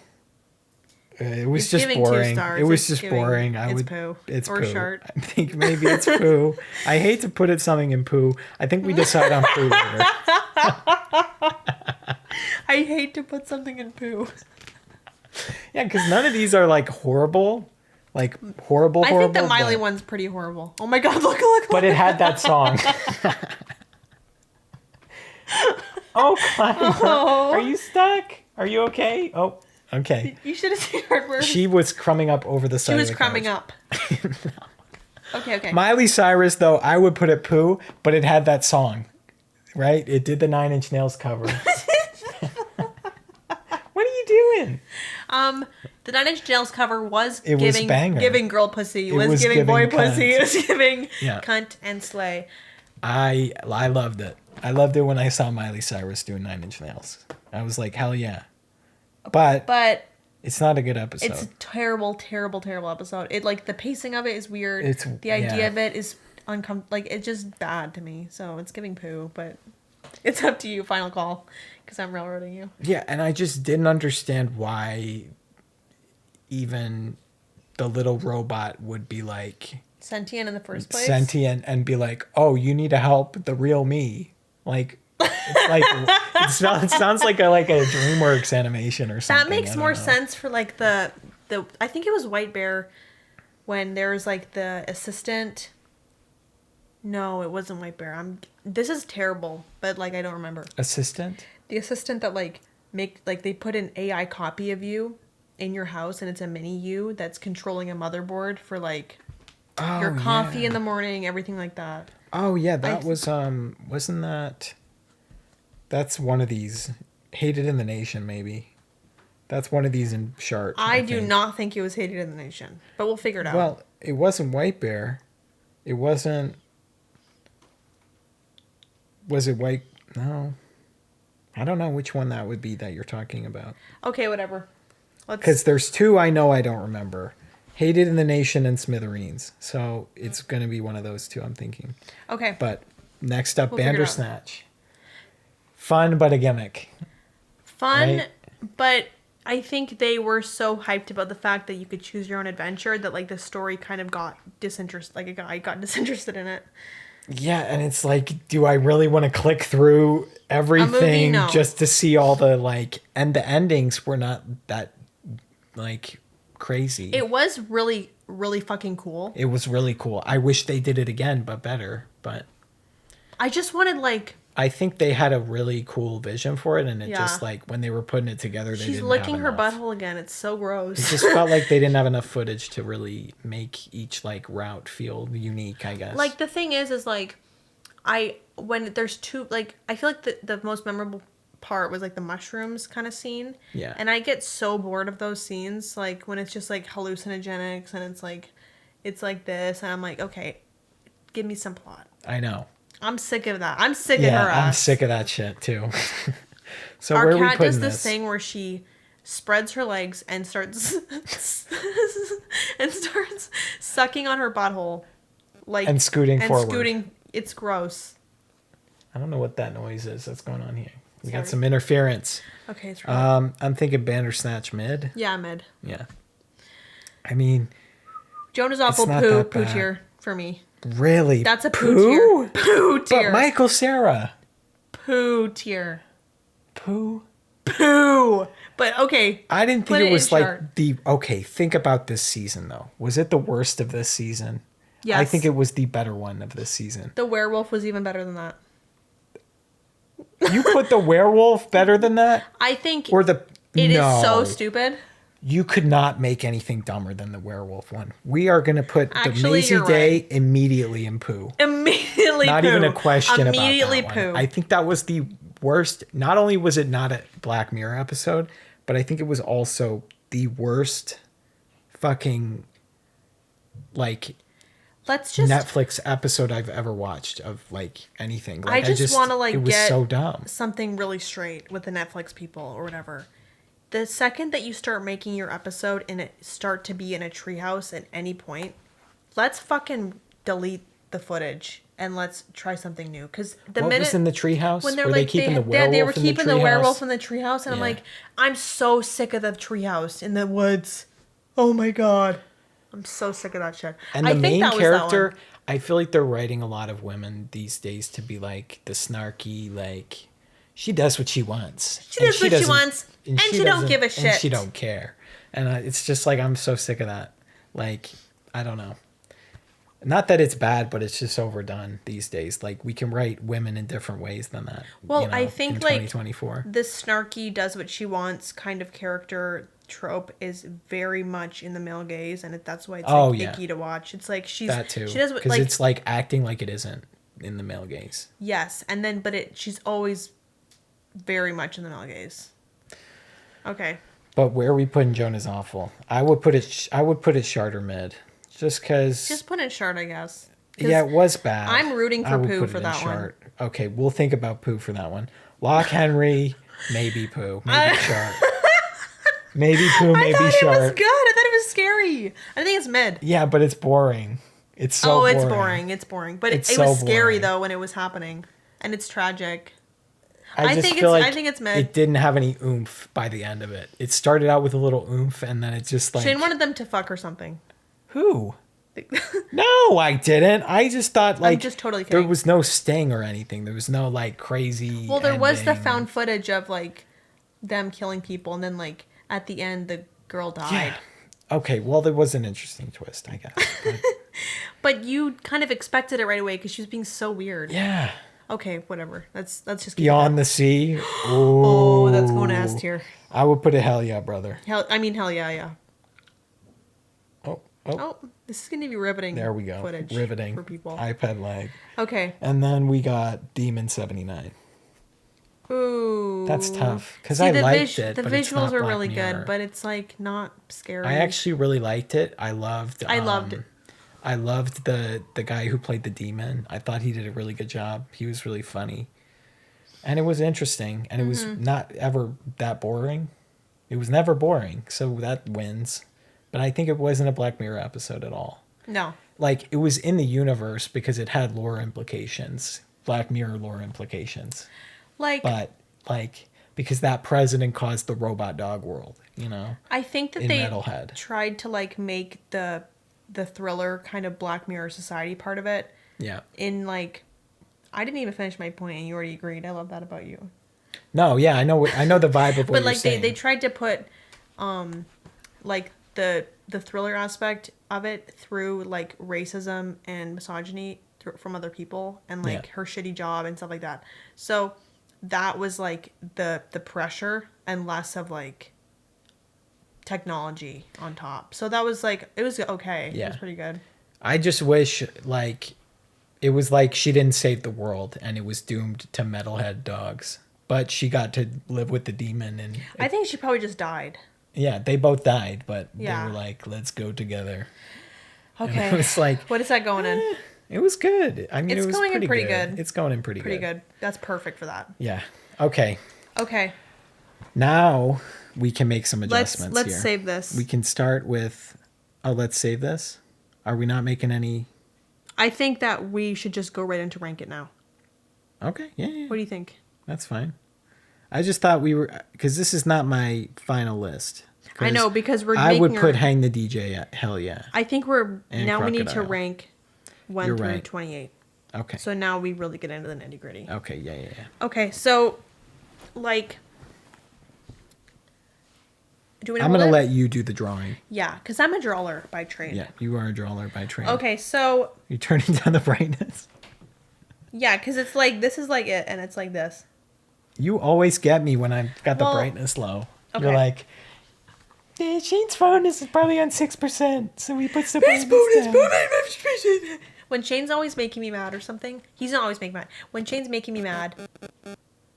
It was
It's
just
giving
boring.
2 stars.
It was
It's
just
giving-
boring.
it's poo.
It's
Or
poo.
shart.
I think maybe it's poo. I hate to put it something in poo. I think we decide on poo later.
I hate to put something in poo.
Yeah, because none of these are like horrible. Like horrible.
I think the
but-
Miley one's pretty horrible. Oh my god, look.
But it had that song. Oh, Clyde, are you stuck? Are you okay? Oh, okay.
You should have seen her word.
She was crumbing up over the side
She was
of the
crumbing
couch.
up. Okay.
Miley Cyrus, though, I would put it poo, but it had that song, right? It did the Nine Inch Nails cover. What are you doing?
The Nine Inch Nails cover was
It was banger.
giving girl pussy. It
It
was
was
giving boy
giving
pussy.
cunt.
It was giving
Yeah.
cunt and slay.
I loved it. I loved it when I saw Miley Cyrus doing Nine Inch Nails. I was like, hell yeah. But it's not a good episode.
it's a terrible episode. It like the pacing of it is weird.
It's-
the idea
yeah.
of it is uncomfortable. Like it's just bad to me. So it's giving poo. But it's up to you. Final call, because I'm railroading you.
Yeah, and I just didn't understand why even the little robot would be like
Sentient in the first place.
sentient and be like, "Oh, you need to help the real me." Like it's like it sounds like a DreamWorks animation or something.
That makes
I don't
more
know.
sense for like the I think it was White Bear when there was like the assistant. No, it wasn't White Bear. This is terrible, but like I don't remember.
Assistant?
The assistant that like they put an AI copy of you in your house and it's a mini you that's controlling a motherboard for like your coffee
yeah.
in the morning, everything like that.
Oh yeah, that was wasn't that's one of these Hated in the Nation maybe. That's one of these in Shart.
I do
think.
not think it was Hated in the Nation, but we'll figure it out.
Well, it wasn't White Bear. It wasn't. Was it White? No. I don't know which one that would be that you're talking about.
Okay, whatever.
Because there's two I know I don't remember. Hated in the Nation and Smithereens. So it's going to be one of those two I'm thinking.
Okay.
But next up,
We'll figure it out.
Bandersnatch. Fun, but a gimmick.
Fun,
Right?
but I think they were so hyped about the fact that you could choose your own adventure that like the story kind of got disinterested. Like I got disinterested in it.
Yeah, and it's like, do I really want to click through everything
no.
just to see all the and the endings were not that crazy.
It was really, really fucking cool.
It was really cool. I wish they did it again, but better. But
I just wanted like
I think they had a really cool vision for it, and it just
Yeah.
when they were putting it together, they
she's
didn't
licking
have
her
enough.
butthole again. It's so
It
gross.
just felt like they didn't have enough footage to really make each route feel unique, I guess.
Like the thing is like when there's two I feel like the most memorable part was like the mushrooms kind of scene.
Yeah.
And I get so bored of those scenes like when it's just like hallucinogenics and it's like this and I'm like, okay, give me some plot.
I know.
I'm sick of that. I'm sick of her
Yeah,
ass.
I'm sick of that shit too. So
Our
where are we
cat
putting
does this
this?
thing where she spreads her legs and starts sucking on her butthole,
And scooting forward.
Scooting. It's gross.
I don't know what that noise is that's going on here. We got
Sorry.
some interference.
Okay, it's right.
I'm thinking Bandersnatch mid.
Yeah, mid.
Yeah. I mean,
Jonas Awful
not
poo
that
poo
bad.
tier for me.
really?
That's a poo tier. Poo tier.
But Michael Cera.
Poo tier.
Poo.
Poo. But okay.
I didn't
Put
think it
in
was
chart.
okay, think about this season though. Was it the worst of this season?
Yes.
I think it was the better one of this season.
The werewolf was even better than that.
You put the werewolf better than that?
I think
Or the
it is
No.
so stupid.
You could not make anything dumber than the werewolf one. We are going to put
Actually,
the Maisie
you're
Day immediately in poo.
Immediately
Not
poo.
even a question
Immediately
about that
poo.
one. I think that was the worst. Not only was it not a Black Mirror episode, but I think it was also the worst fucking
Let's just
Netflix episode I've ever watched of anything.
I just want to
it was
get
so dumb.
something really straight with the Netflix people or whatever. The second that you start making your episode and it start to be in a treehouse at any point, let's fucking delete the footage and let's try something new. Because the
What
minute
was in the treehouse?
when they're
were
like
they keeping the
they
werewolf
were
in the
keeping the werewolf
treehouse?
in the treehouse, and I'm
Yeah.
like, I'm so sick of the treehouse in the woods. Oh my god, I'm so sick of that shit.
And
I
the
think
main
that was that
character,
one.
I feel like they're writing a lot of women these days to be like the snarky, like she does what she wants.
She does what she
doesn't-
wants, and she don't
doesn't-
give a
And
shit.
she don't care. And it's just like I'm so sick of that. Like I don't know. Not that it's bad, but it's just overdone these days. Like we can write women in different ways than that.
Well, I think
in
like
2024.
this snarky does what she wants kind of character trope is very much in the male gaze, and that's why it's like icky to watch. It's like
that too.
she does what
Because
like
it's like acting like it isn't in the male gaze.
yes, and then she's always very much in the male gaze. Okay.
But where are we putting Joan is awful. I would put it. I would put it short or mid, just because.
Just put it short, I guess. 'Cause
Yeah, it was bad.
I'm rooting
I
for
would
Pooh
put
for
it in
that one.
short. Okay, we'll think about Pooh for that one. Lock Henry, maybe Pooh, maybe short. Maybe Pooh,
I
maybe
thought
short.
it was good. I thought it was scary. I think it's mid.
Yeah, but it's boring. It's so boring.
It's boring. It's boring. But
It's
it
so
was scary
boring.
though when it was happening, and it's tragic.
I
think
feel
it's-
like
I think it's mid.
It didn't have any oomph by the end of it. It started out with a little oomph, and then it just like
Shane wanted them to fuck or something.
who? No, I didn't. I just thought like
just totally
there
kidding.
was no sting or anything. There was no like crazy.
Well, there was the
ending.
found footage of like them killing people, and then like at the end the girl died.
Yeah. Okay, well, there was an interesting twist, I guess. But,
But you kind of expected it right away because she was being so weird.
yeah.
Okay, whatever. Let's just keep
Beyond
it
the Sea.
Oh, that's going to S tier.
I would put a hell yeah, brother.
Hell yeah.
Oh,
Oh, this is gonna be riveting.
there we go.
Footage
Riveting.
for people.
iPad lag.
Okay.
And then we got Demon 79.
Ooh.
That's tough because
See,
I
the
liked it.
The
but it's
visuals
not
are
Black
really
Mirror.
good, but it's like not scary.
I actually really liked it. I loved
it.
I loved the guy who played the demon. I thought he did a really good job. He was really funny. And it was interesting, and it was not ever that boring. It was never boring, so that wins. But I think it wasn't a Black Mirror episode at all.
No.
Like, it was in the universe because it had lore implications. Black Mirror lore implications.
Like,
But, like, because that president caused the robot dog world, you know?
I think that
in
they
Metalhead.
tried to like make the thriller kind of Black Mirror society part of it
Yeah.
in like I didn't even finish my point and you already agreed. I love that about you.
No, yeah, I know the vibe of what
But
you're
like
saying.
they tried to put like the thriller aspect of it through like racism and misogyny from other people and like
Yeah.
her shitty job and stuff like that. So that was like the pressure and less of like technology on top. So that was like it was okay.
Yeah.
It was pretty good.
I just wish, like, it was like she didn't save the world and it was doomed to metalhead dogs. But she got to live with the demon and...
I think she probably just died.
Yeah, they both died, but
Yeah.
they were like, let's go together.
Okay.
And it was like...
What is that going in?
It was good. I mean,
It's
it was
going in pretty good.
It's going in pretty
Pretty good. That's perfect for that.
Yeah. Okay.
Okay.
Now we can make some adjustments
Let's
here.
save this.
We can start with... Oh, let's save this? Are we not making any...
I think that we should just go right into rank it now.
Okay, yeah.
What do you think?
That's fine. I just thought we were... Because this is not my final list.
I know, because we're
I would
making
put
our-
Hang the DJ at hell yeah.
I think we're
And
now we need to
Crocodile.
rank 1
You're
through
right.
28.
Okay.
So now we really get into the nitty gritty.
Okay, yeah.
Okay, so like, do we?
I'm going to let you do the drawing.
Yeah, because I'm a drawer by trade.
Yeah, you are a drawer by trade.
Okay, so
You're turning down the brightness.
yeah, because it's like this is like it, and it's like this.
You always get me when I've got the
Well,
brightness low.
okay.
You're like, yeah, Shane's phone is probably on 6%, so he puts the brightness down.
When Shane's always making me mad or something, he's not always making me mad. When Shane's making me mad,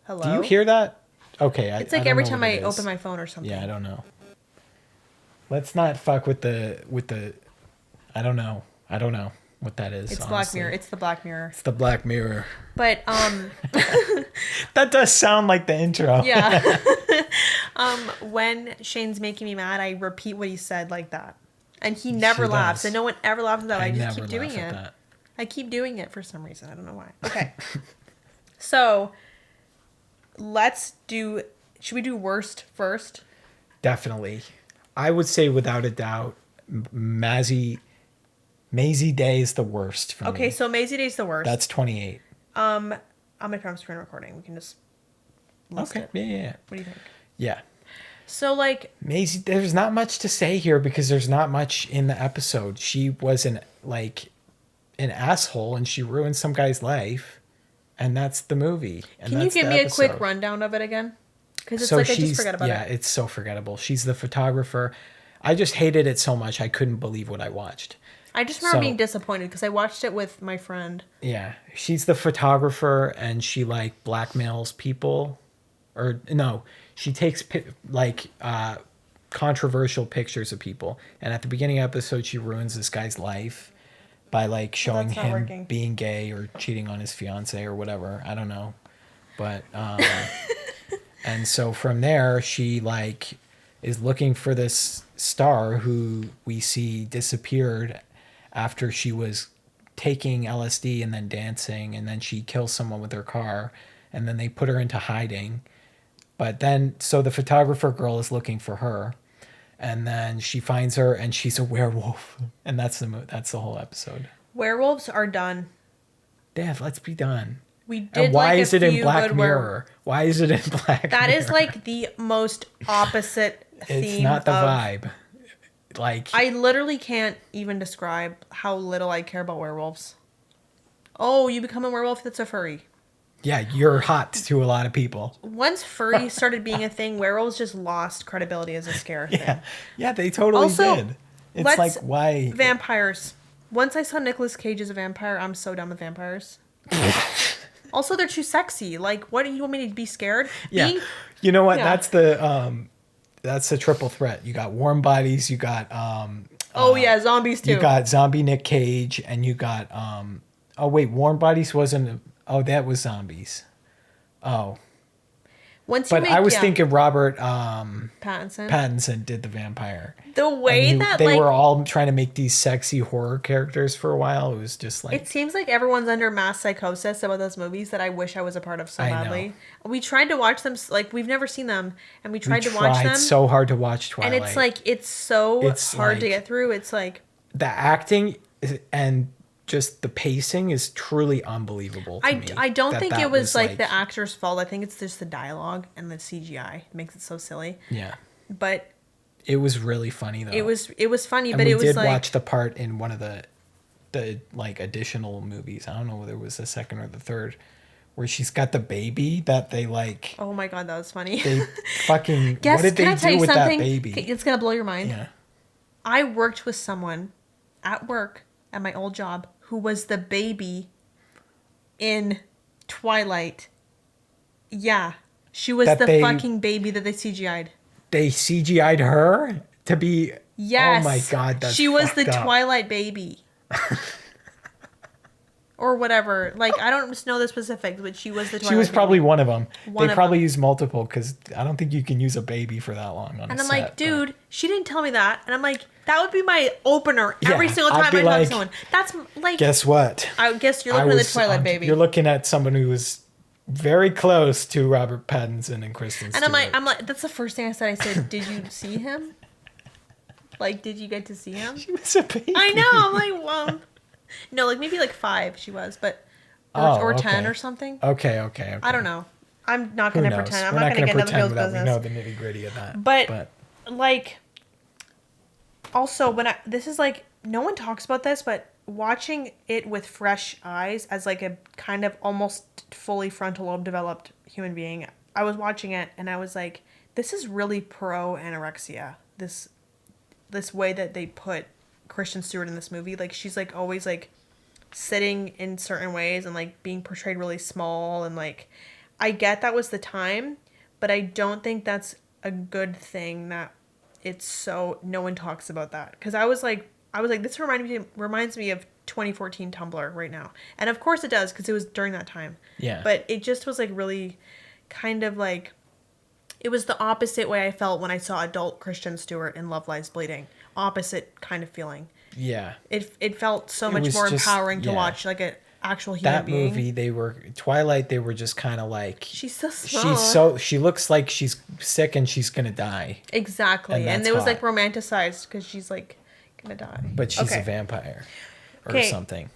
hello.
Do you hear that? Okay,
It's
I
like
don't
every
know
time
what
I
it is.
open my phone or something.
Yeah, I don't know. Let's not fuck with the. I don't know what that is.
It's
honestly.
Black Mirror. It's the Black Mirror.
It's the Black Mirror.
But
That does sound like the intro.
yeah. When Shane's making me mad, I repeat what he said like that, and he never
She
laughs,
does.
and no one ever laughs at that. I just
never
keep doing
laugh at
it.
that.
I keep doing it for some reason. I don't know why. Okay. So, should we do worst first?
Definitely. I would say without a doubt, Maisie Day is the worst for me.
Okay, so Maisie Day's the worst.
That's 28.
I'm gonna turn on screen recording. We can just list it.
Yeah.
What do you think?
Yeah.
So, like...
Maisie, there's not much to say here because there's not much in the episode. She was an asshole and she ruined some guy's life. And that's the movie. And
Can you give me a quick rundown of it again? Because it's I just forgot about it.
Yeah, it's so forgettable. She's the photographer. I just hated it so much I couldn't believe what I watched.
I just remember being disappointed because I watched it with my friend.
Yeah. She's the photographer and she blackmails people. Or no, she takes controversial pictures of people. And at the beginning of the episode, she ruins this guy's life by showing him being gay or cheating on his fiance or whatever. I don't know. But, and so from there, she is looking for this star who we see disappeared after she was taking LSD and then dancing. And then she kills someone with her car. And then they put her into hiding. But then, so the photographer girl is looking for her. And then she finds her and she's a werewolf. And that's the whole episode.
Werewolves are done.
Dad, let's be done.
We did.
And why is it in Black Mirror? Why is it in Black Mirror?
That is the most opposite theme.
It's not the vibe.
I literally can't even describe how little I care about werewolves. Oh, you become a werewolf that's a furry.
Yeah, you're hot to a lot of people.
Once furry started being a thing, werewolves just lost credibility as a scare thing.
Yeah, they totally did. It's why...
Vampires. Once I saw Nicolas Cage as a vampire, I'm so done with vampires. Also, they're too sexy. What do you want me to be scared?
Yeah. You know what? Yeah. That's the triple threat. You got warm bodies, you got...
zombies too.
You got zombie Nick Cage, and you got... warm bodies wasn't... Oh, that was zombies. Oh. I was thinking Robert Pattinson did the vampire.
The way
they were all trying to make these sexy horror characters for a while. It was just
It seems like everyone's under mass psychosis about those movies that I wish I was a part of so badly. We tried to watch them, we've never seen them, and we tried to watch them.
It's so hard to watch Twilight.
And it's hard to get through. It's
the acting and just the pacing is truly unbelievable to me.
I don't think it was the actor's fault. I think it's just the dialogue and the CGI. It makes it so silly.
Yeah.
But
it was really funny though.
It was funny,
and
but it was
we did watch the part in one of the additional movies. I don't know whether it was the second or the third, where she's got the baby that they
Oh my god, that was funny.
They fucking what did they do with that baby?
It's gonna blow your mind.
Yeah.
I worked with someone at work at my old job who was the baby in Twilight. Yeah. She was fucking baby that they CGI'd.
They CGI'd her to be...
Yes.
Oh my god, that's
She was the
up.
Twilight baby. Or whatever. I don't know the specifics, but she was the Twilight
She was probably
baby.
One of them. They probably used multiple because I don't think you can use a baby for that long on a set.
And I'm like, dude, she didn't tell me that. And I'm like, that would be my opener every single time I talk to someone. That's
guess what?
I guess you're looking at the Twilight baby.
You're looking at someone who was very close to Robert Pattinson and Kristen Stewart.
And I'm like, that's the first thing I said. I said, did you see him? Did you get to see him?
She was a baby.
I know. I'm like, well, no, maybe 5 she was, but or 10 or something.
Okay.
I don't know. I'm not gonna pretend. I'm not gonna get into the Hill's business.
We know the nitty gritty of that.
But also this is no one talks about this, but watching it with fresh eyes as a kind of almost fully frontal lobe developed human being, I was watching it and I was like, this is really pro anorexia. This way that they put Kristen Stewart in this movie, she's always sitting in certain ways and being portrayed really small, and I get that was the time, but I don't think that's a good thing that it's so no one talks about that, because I was like this reminds me of 2014 Tumblr right now, and of course it does because it was during that time.
Yeah,
but it just was really kind of it was the opposite way I felt when I saw adult Kristen Stewart in Love Lies Bleeding. Opposite kind of feeling.
Yeah.
It felt so
It
much
was
more
just-
empowering to
yeah.
watch like an actual human
That
being.
movie, Twilight, they were just kind of like,
She's so small.
she looks like she's sick and she's gonna die,
Exactly.
And
And
that's
it was like
hot.
romanticized because she's like gonna die.
but she's
Okay.
a vampire or
Okay.
something.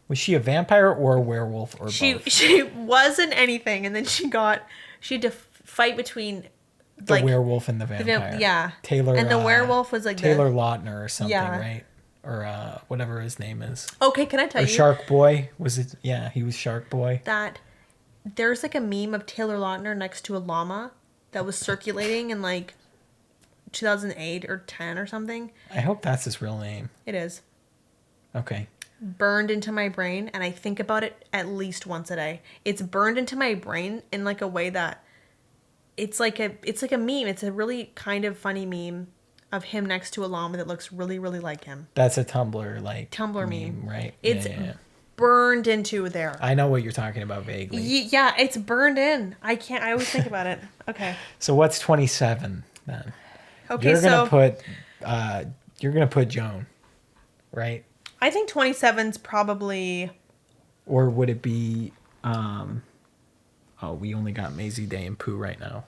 Was she a vampire or a werewolf or both?
She wasn't anything, and then she had to fight between
The werewolf and the vampire.
yeah.
Taylor.
And the werewolf was like
Taylor Lautner or something,
Yeah.
right? Or whatever his name is.
Okay, can I tell
Or
you
Shark Boy. Was it? Yeah, he was Shark Boy.
that there's like a meme of Taylor Lautner next to a llama that was circulating in like 2008 or 10 or something.
I hope that's his real name.
It is
Okay.
burned into my brain, and I think about it at least once a day. It's burned into my brain in like a way that it's like a meme. It's a really kind of funny meme of him next to a llama that looks really, really like him.
That's a Tumblr
Tumblr meme.
right?
It's
Yeah.
burned into there.
I know what you're talking about vaguely.
Yeah, it's burned in. I always think about it. Okay.
So what's 27 then?
Okay,
You're
so
gonna put Joan, right?
I think 27's probably
Or would it be? We only got Maisie Day and Pooh right now.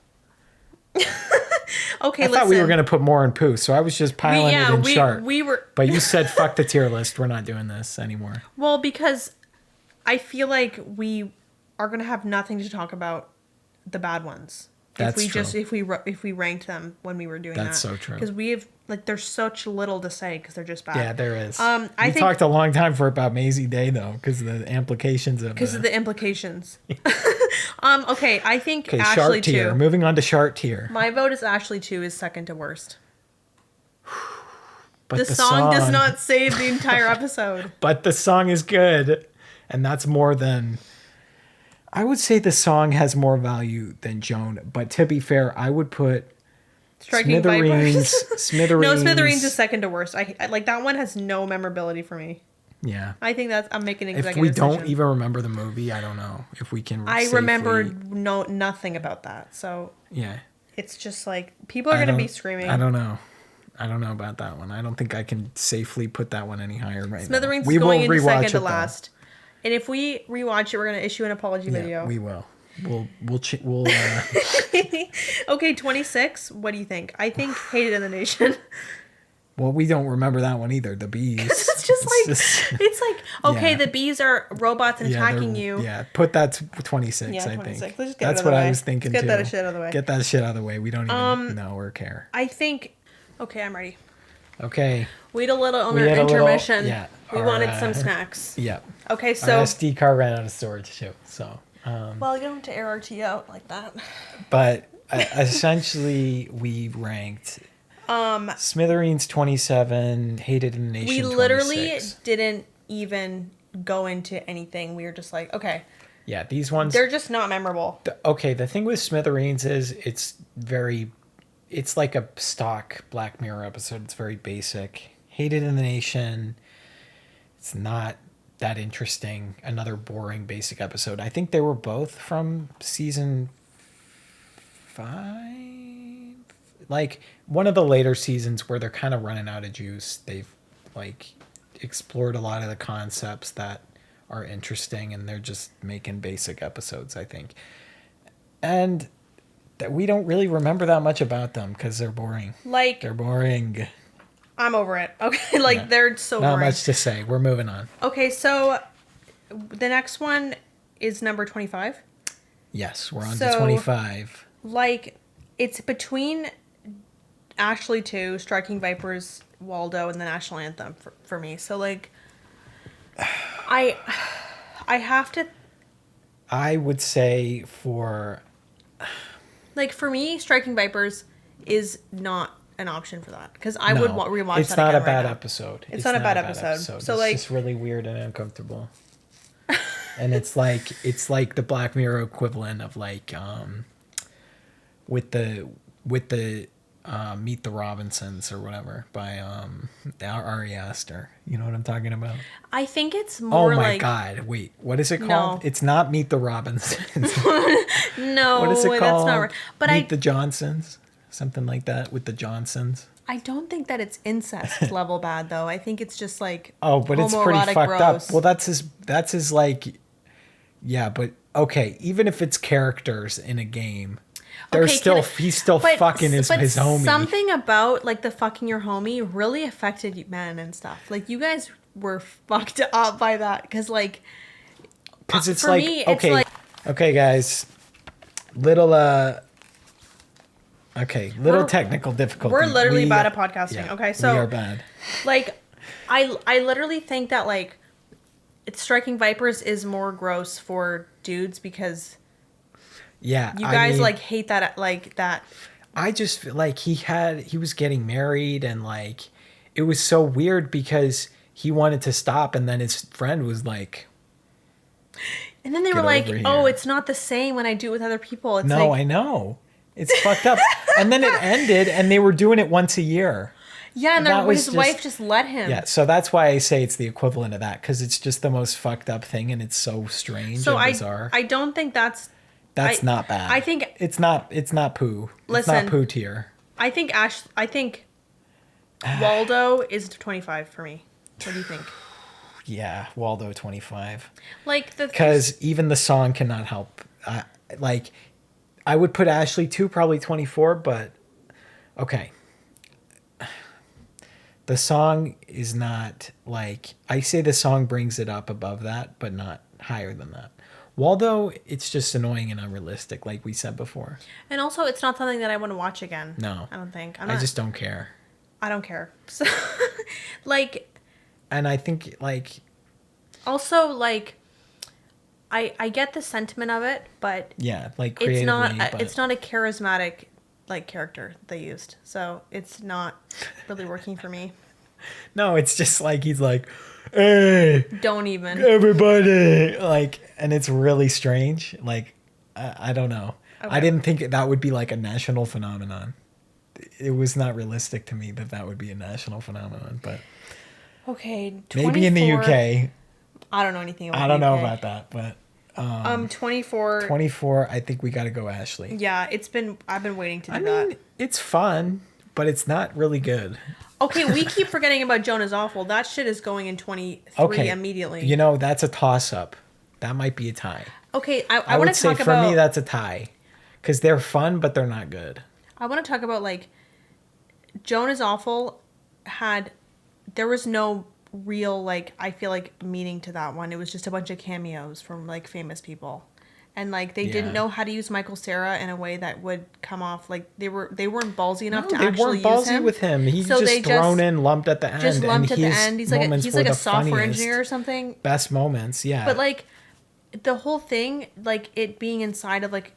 okay.
I thought
Listen,
we were gonna put more in Pooh, so I was just piling it in shark.
we were
But you said fuck the tier list. We're not doing this anymore.
well because I feel like we are gonna have nothing to talk about the bad ones.
That's
if we
true.
if we ranked them when we were doing that.
That's so true.
Because we have like there's such little to say because they're just bad.
Yeah, there is.
I
we
think
talked a long time about Maisie Day though, because of the implications of
because of the implications. Okay, I think
Okay,
Ashley
shark tier.
2.
Moving on to shark tier.
My vote is Ashley 2 is second to worst.
But
The song does not save the entire episode.
But the song is good, and that's more than. I would say the song has more value than Joan, but to be fair, I would put
Striking Vipers.
Smithereens.
No, Smithereens is second to worst. I like that one has no memorability for me.
Yeah.
I think I'm making an
If
executive
we don't
decision.
even remember the movie, I don't know if we can.
I
safely-
remember nothing about that. So
Yeah.
it's just like people are going to be screaming.
I don't know. I don't know about that one. I don't think I can safely put that one any higher right
Smithereens
now.
is going into
rewatch
second
it,
to
though.
last. And if we rewatch it, we're going to issue an apology
Yeah,
video.
we will. We'll
Okay, 26. What do you think? I think Hated in the Nation.
well, we don't remember that one either. The bees.
It's just like it's like okay,
Yeah.
the bees are robots
Yeah,
attacking
they're-
you.
Yeah, put that to 26,
Yeah,
I
26.
think.
Let's just get
That's
it out of
what
the
I
way.
was thinking
Let's
too.
get that shit out of the way.
Get that shit out of the way. We don't even know or care.
I think. Okay, I'm ready.
Okay.
We had a little
We had a little-
intermission.
yeah,
We
our,
wanted some snacks.
Yeah.
Okay,
Our
so
SD card ran out of storage too. So,
well, you don't have to air RT out like that.
but essentially we ranked Smithereens 27, Hated in the Nation
We literally
26.
didn't even go into anything. We were just like, okay,
Yeah, these ones.
they're just not memorable.
The thing with Smithereens is it's like a stock Black Mirror episode. It's very basic. Hated in the Nation. It's not that interesting. Another boring basic episode. I think they were both from season 5. Like one of the later seasons where they're kind of running out of juice. They've like explored a lot of the concepts that are interesting and they're just making basic episodes, I think. And that we don't really remember that much about them because they're boring.
Like,
They're boring.
I'm over it. Okay, like
Yeah.
they're so
Not
boring.
much to say. We're moving on.
Okay, so the next one is number 25.
Yes, we're on
So-
to 25.
Like, it's between Ashley 2, Striking Vipers, Waldo, and the National Anthem for me. So, like, I have to,
I would say for
like, for me, Striking Vipers is not an option for that. Because I would rewatch
it's
that
not
again
a bad
right now.
episode.
It's not a bad episode. So,
it's
like-
just really weird and uncomfortable. And it's like the Black Mirror equivalent of like with the Meet the Robinsons or whatever by Ari Aster. You know what I'm talking about?
I think it's
Oh
more
my
like...
god! Wait, what is it
No.
called? It's not Meet the Robinsons.
No,
What is it called?
that's not right. But
Meet the Johnsons. something like that with the Johnsons.
I don't think that it's incest level bad though. I think it's just like
Oh, but it's pretty
homoerotic
fucked
gross.
up. Well, that's his like, yeah, but okay, even if it's characters in a game,
Okay,
he's still fucking his homie.
Something about like the fucking your homie really affected men and stuff. Like you guys were fucked up by that because like
Because
for me, it's like
okay, guys, little technical difficulty.
we're literally bad at podcasting.
Yeah,
Okay, so
we are bad.
Like I literally think that like it's striking vipers is more gross for dudes because
Yeah,
you guys like hate that like that.
I just feel like he was getting married and like it was so weird because he wanted to stop and then his friend was like,
And then they
"Get
were like,
over
"Oh,
here."
it's not the same when I do it with other people." It's
No,
like,
I know. It's fucked up. And then it ended and they were doing it once a year.
yeah, and
that was
his wife just let him.
Yeah, so that's why I say it's the equivalent of that because it's just the most fucked up thing and it's so strange and bizarre.
I don't think that's
Not bad.
I think
it's not poo. It's
Listen.
not poo tier.
I think Waldo is 25 for me. What do you think?
Yeah, Waldo 25.
Like the
Because even the song cannot help. Like, I would put Ashley too, probably 24, but okay. The song is not like, I say the song brings it up above that, but not higher than that. Waldo, it's just annoying and unrealistic, like we said before.
And also, it's not something that I want to watch again.
No.
I don't think.
I just don't care.
I don't care. So, like.
And I think, like.
Also, like. I get the sentiment of it, but.
Yeah, like creatively.
It's not a charismatic, like, character they used. So, it's not really working for me.
No, it's just like he's like, hey,
don't even
everybody, like, and it's really strange. Like, I don't know. Okay. I didn't think that would be like a national phenomenon. It was not realistic to me that would be a national phenomenon. But
okay, 24,
maybe in the UK.
I don't know anything about.
I don't know about that, but
24.
24. I think we got to go Ashley.
Yeah, I've been waiting to do that. I mean,
it's fun, but it's not really good.
Okay, we keep forgetting about Jonah's Awful. That shit is going in 23 immediately.
You know, that's a toss-up. That might be a tie.
Okay, I want to talk about...
for me, that's a tie. Because they're fun, but they're not good.
I want to talk about, like, Jonah's Awful there was no real, like, I feel like, meaning to that one. It was just a bunch of cameos from, like, famous people. And like they didn't know how to use Michael Cera in a way that would come off like they weren't ballsy enough to actually use him. They weren't ballsy
with him. He's so just thrown in, lumped at the end.
Just lumped at the end. He's like a software engineer or something.
Best moments, yeah.
But like the whole thing, like it being inside of like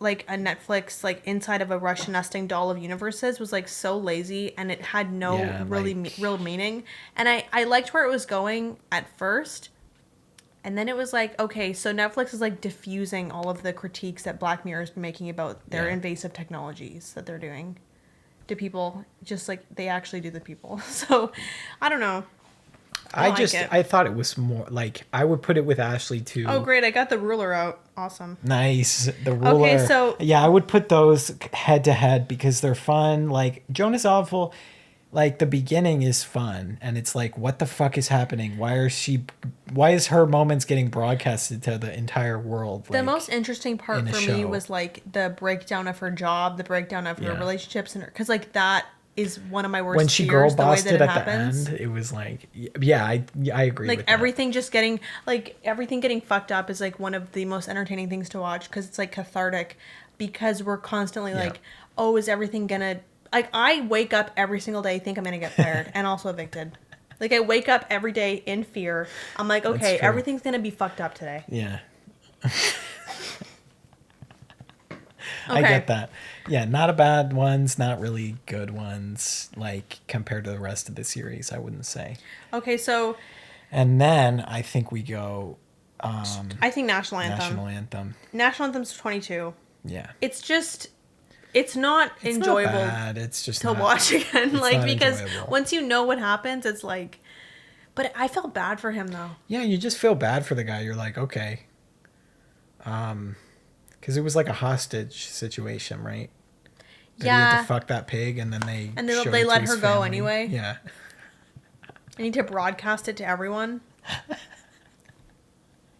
a Netflix, like inside of a Russian nesting doll of universes was like so lazy and it had no real meaning. And I liked where it was going at first. And then it was like, okay, so Netflix is like diffusing all of the critiques that Black Mirror has been making about their invasive technologies that they're doing to people, just like they actually do to people. So, I don't know.
I thought it was more like I would put it with Ashley too.
Oh, great! I got the ruler out. Awesome.
Nice, the ruler.
Okay, so
yeah, I would put those head to head because they're fun. Like Jonah's Awful. Like the beginning is fun and it's like what the fuck is happening? Why is her moments getting broadcasted to the entire world?
The most interesting part for me was like the breakdown of her job, the breakdown of her relationships and cuz like that is one of my worst
when she
fears,
girl
the way
bossed
that
it at
happens.
the end. It was like I agree
like
with that.
everything just getting everything getting fucked up is like one of the most entertaining things to watch cuz it's like cathartic because we're constantly like, oh, is everything gonna like I wake up every single day think I'm gonna get fired and also evicted. Like I wake up every day in fear. I'm like, okay, everything's gonna be fucked up today.
Yeah. I get that. Yeah, not a bad ones, not really good ones, like compared to the rest of the series, I wouldn't say.
Okay, so
and then I think we go
I think National Anthem. National Anthem's 22.
Yeah.
It's not enjoyable.
Not bad. It's just
to watch again, like because
enjoyable.
Once you know what happens, it's like. But I felt bad for him though.
Yeah, you just feel bad for the guy. You're like, okay, because it was like a hostage situation, right? That he had
Yeah.
to fuck that pig, and then they showed
They
it to
let
his
her go
family.
anyway.
Yeah.
I need to broadcast it to everyone.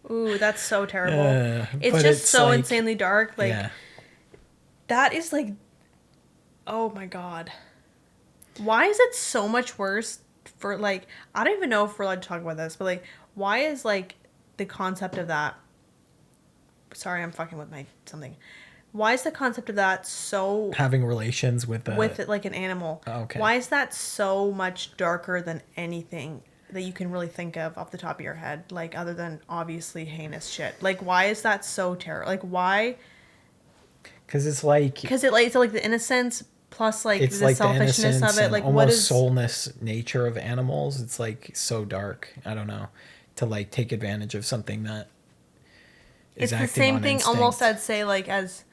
Ooh, that's so terrible. It's
But
just
it's
so
like,
insanely dark. Like,
yeah.
that is like, oh my god. Why is it so much worse for, like, I don't even know if we're allowed to talk about this, but, like, why is, like, the concept of that, sorry, I'm fucking with my something. Why is the concept of that so,
Having relations with
with, like, an animal?
Okay.
Why is that so much darker than anything that you can really think of off the top of your head? Like, other than obviously heinous shit. Like, why is that so terrible? Like, why?
Because it's like...
Because it's like the innocence plus, like,
It's
the
like the
selfishness
innocence
of it.
and
Like, what
almost
is...
soulless nature of animals. It's like so dark. I don't know. To like take advantage of something that is
It's the
acting
same
on
thing
instinct.
almost, I'd say, like, as...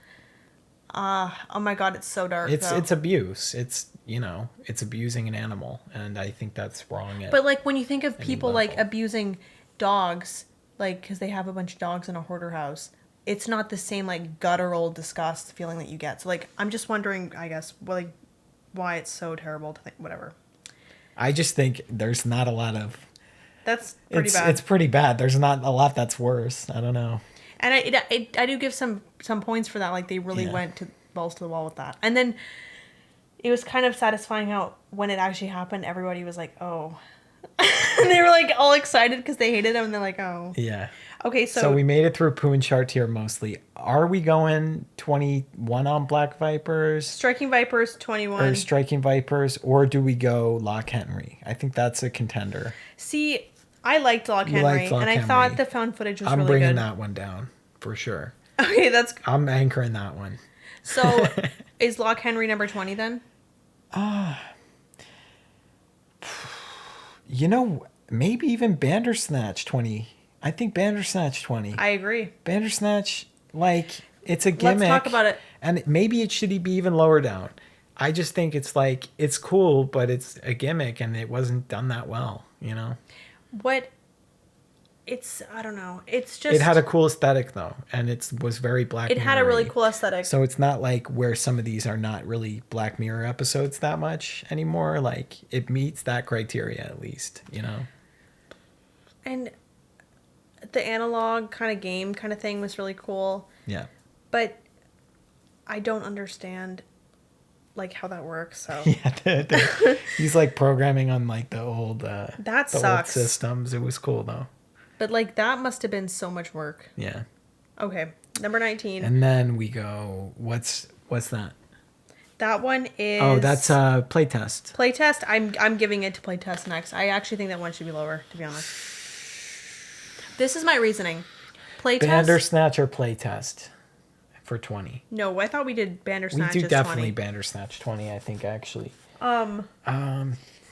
oh my god, it's so dark, though.
It's abuse. It's, you know, it's abusing an animal, and I think that's wrong.
But, like, when you think of people, like,
level.
abusing dogs, like, because they have a bunch of dogs in a hoarder house, it's not the same, like, guttural disgust feeling that you get. So, like, I'm just wondering, I guess, like, why it's so terrible to think, whatever.
I just think there's not a lot of...
That's pretty
It's
bad.
it's pretty bad. There's not a lot that's worse. I don't know.
And I do give some points for that. Like, they really went to balls to the wall with that. And then it was kind of satisfying how when it actually happened, everybody was like, oh. And they were, like, all excited because they hated him. And they're like, oh.
Yeah.
Okay,
So we made it through Pooh and Chartier mostly. Are we going 21 on Black Vipers?
Striking Vipers, 21.
Or Striking Vipers? Or do we go Loch Henry? I think that's a contender.
See, I liked Loch Henry,
liked Loch
and I
Henry.
thought the found footage was
I'm
really
bringing
good.
that one down for sure.
Okay, that's...
I'm anchoring that one.
So, is Loch Henry number 20 then?
You know, maybe even Bandersnatch 20. I think Bandersnatch 20.
I agree.
Bandersnatch, like, it's a gimmick.
Let's talk about it.
And maybe it should be even lower down. I just think it's like, it's cool, but it's a gimmick and it wasn't done that well, you know?
I don't know. It's just...
It had a cool aesthetic, though, and it was very Black Mirror.
It had a really cool aesthetic.
So it's not like where some of these are not really Black Mirror episodes that much anymore. Like, it meets that criteria, at least, you know?
And the analog kind of game kind of thing was really cool.
Yeah.
But I don't understand, like, how that works, so...
Yeah, he's, like, programming on, like, the old...
That
the old
sucks.
systems. It was cool, though.
But, like, that must have been so much work.
Yeah.
Okay, number 19.
And then we go... What's that?
That one is...
Oh, that's playtest.
Playtest. I'm giving it to playtest next. I actually think that one should be lower, to be honest. This is my reasoning. Playtest.
Bandersnatch or playtest for 20.
No, I thought we did Bandersnatch
We do
as
definitely
20.
Bandersnatch 20, I think, actually.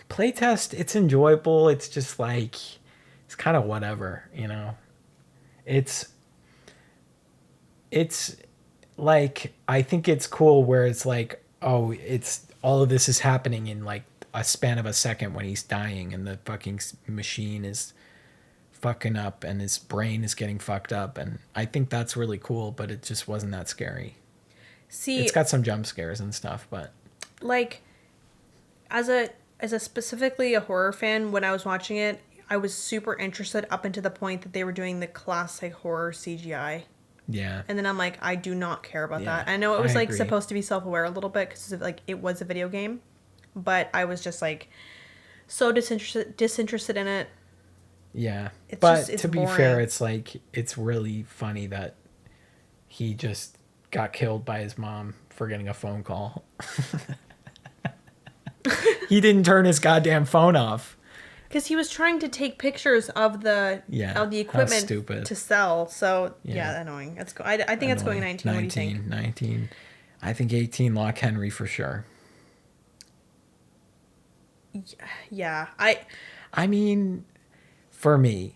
Playtest, it's enjoyable. It's just like, it's kind of whatever, you know. It's like, I think it's cool where it's like, oh, it's all of this is happening in like a span of a second when he's dying and the fucking machine is fucking up and his brain is getting fucked up, and I think that's really cool, but it just wasn't that scary.
See,
It's got some jump scares and stuff, but
like, as a specifically a horror fan, when I was watching it, I was super interested up until the point that they were doing the classic horror CGI.
yeah.
And then I'm like, I do not care about
Yeah,
that. I know it was
I
like
agree.
supposed to be self-aware a little bit because like it was a video game, but I was just like so disinterested in it.
Yeah.
It's
But
just- it's
to be
boring.
fair, it's like, it's really funny that he just got killed by his mom for getting a phone call. He didn't turn his goddamn phone off.
Because he was trying to take pictures of the
Yeah,
of the
how
equipment
stupid.
to sell. So
Yeah.
yeah, annoying. That's I think it's going 19. What do you think?
19. I think 18, Loch Henry for sure.
Yeah,
I mean, for me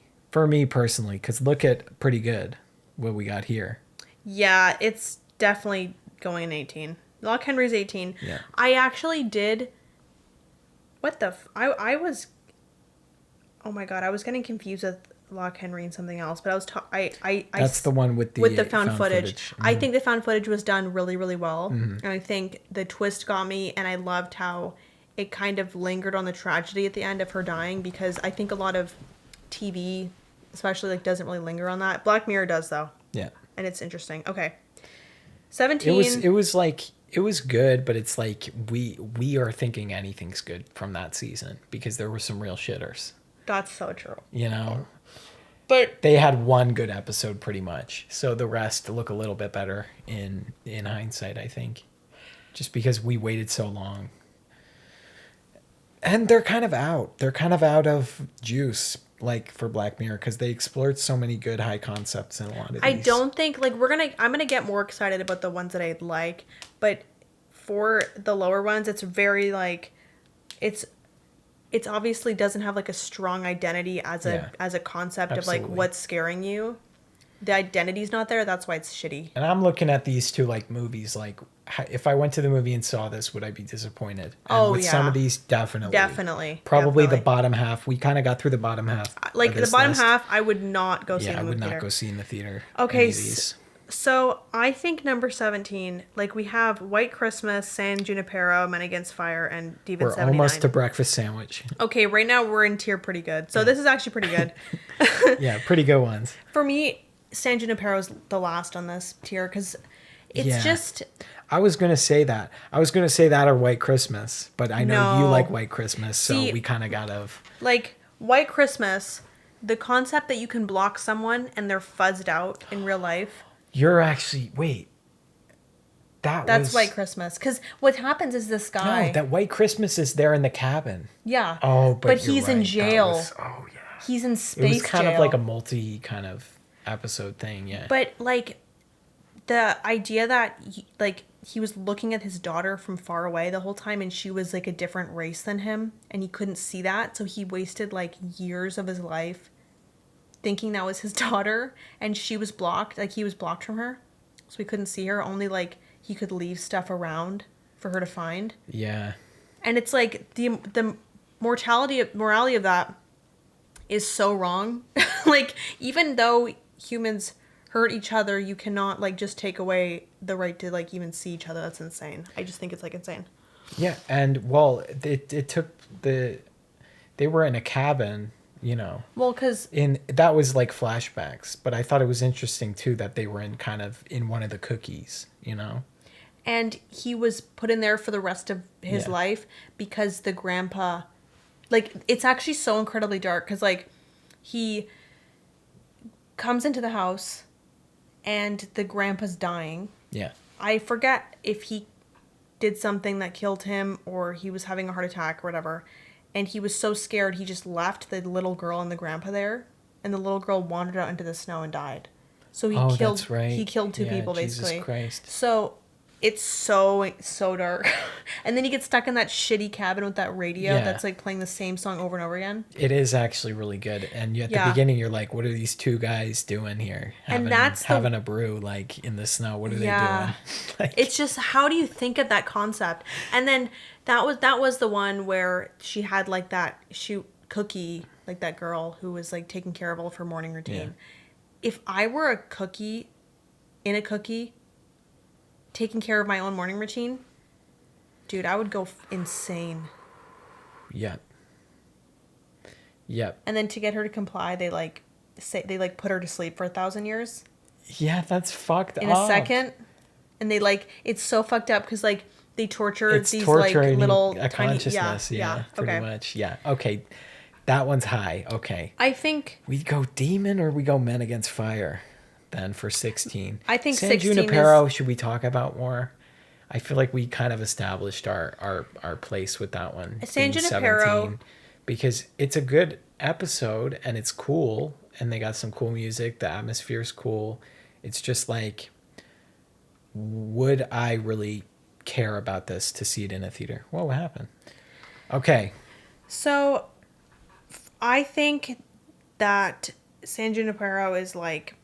personally, because look at Pretty Good, what we got here.
yeah, it's definitely going in 18. Loch Henry's 18.
Yeah.
I actually did. What the? I was. Oh my god, I was getting confused with Lock Henry and something else, but
That's the one with
the found footage.
Mm-hmm.
I think the found footage was done really, really well. And I think the twist got me, and I loved how it kind of lingered on the tragedy at the end of her dying, because I think a lot of TV, especially, like, doesn't really linger on that. Black Mirror does, though.
Yeah.
And it's interesting. Okay. 17.
It was good, but it's like we are thinking anything's good from that season because there were some real shitters.
That's so true.
You know?
But
they had one good episode pretty much. So the rest look a little bit better in hindsight, I think. Just because we waited so long. And they're kind of out. They're kind of out of juice, like, for Black Mirror, because they explored so many good high concepts in a lot of these.
I don't think, like, I'm gonna get more excited about the ones that I like, but for the lower ones, it's very, like, it's obviously doesn't have, like, a strong identity as a concept. Absolutely. Of, like, what's scaring you. The identity's not there. That's why it's shitty.
And I'm looking at these two, like, movies, like, if I went to the movie and saw this, would I be disappointed? And with some of these, definitely. Probably the bottom half. We kind of got through the bottom half.
Like, the bottom half, I would not go see in the movie theater.
I would not go see in the theater.
Okay, so I think number 17, like, we have White Christmas, San Junipero, Men Against Fire, and Diva 79.
We're almost to Breakfast Sandwich.
Okay, right now we're in tier pretty good. So this is actually pretty good.
Yeah, pretty good ones.
For me, San Junipero's the last on this tier, because it's just...
I was going to say that. Or White Christmas, but I know you like White Christmas, so we kind of got to...
Like, White Christmas, the concept that you can block someone and they're fuzzed out in real life...
You're actually... Wait.
That's White Christmas. Because what happens is this guy...
No, that White Christmas is there in the cabin.
Yeah.
Oh, but
he's in jail.
Oh, yeah.
He's in space jail. It was
kind of like a multi kind of episode thing, yeah.
But, like, the idea that, he was looking at his daughter from far away the whole time, and she was, like, a different race than him, and he couldn't see that, so he wasted, like, years of his life thinking that was his daughter, and she was blocked, like, he was blocked from her, so he couldn't see her, only, like, he could leave stuff around for her to find.
Yeah.
And it's like, the morality of that is so wrong. Like, even though humans hurt each other, you cannot, like, just take away the right to, like, even see each other. That's insane. I just think it's, like, insane.
Yeah, and, well, it took they were in a cabin... You know,
well, because
that was like flashbacks, but I thought it was interesting too that they were in one of the cookies, you know,
and he was put in there for the rest of his life because the grandpa, like, it's actually so incredibly dark because, like, he comes into the house and the grandpa's dying.
Yeah,
I forget if he did something that killed him or he was having a heart attack or whatever. And he was so scared, he just left the little girl and the grandpa there. And the little girl wandered out into the snow and died. So he killed...
That's right.
He killed two people, basically.
Jesus Christ.
So it's so dark. And then he gets stuck in that shitty cabin with that radio that's, like, playing the same song over and over again.
It is actually really good. And at the beginning, you're like, what are these two guys doing here? Having a brew, like, in the snow. What are they doing? Like,
it's just, how do you think of that concept? And then... That was the one where she had, like, that cookie, like, that girl who was, like, taking care of all of her morning routine. Yeah. If I were a cookie, taking care of my own morning routine, dude, I would go insane.
Yep.
And then to get her to comply, they put her to sleep for 1,000 years.
Yeah, that's fucked up.
In a second. And it's so fucked up because, like, they torture these, like, little
a tiny consciousness. Pretty much. Yeah. Okay. That one's high. Okay.
I think
we go Demon or we go Men Against Fire then for 16.
I think
San
16
Junipero, should we talk about more? I feel like we kind of established our place with that one.
San Junipero,
because it's a good episode and it's cool and they got some cool music. The atmosphere's cool. It's just like, would I really care about this to see it in a theater? What happened? Okay. So
I think that San Junipero is, like,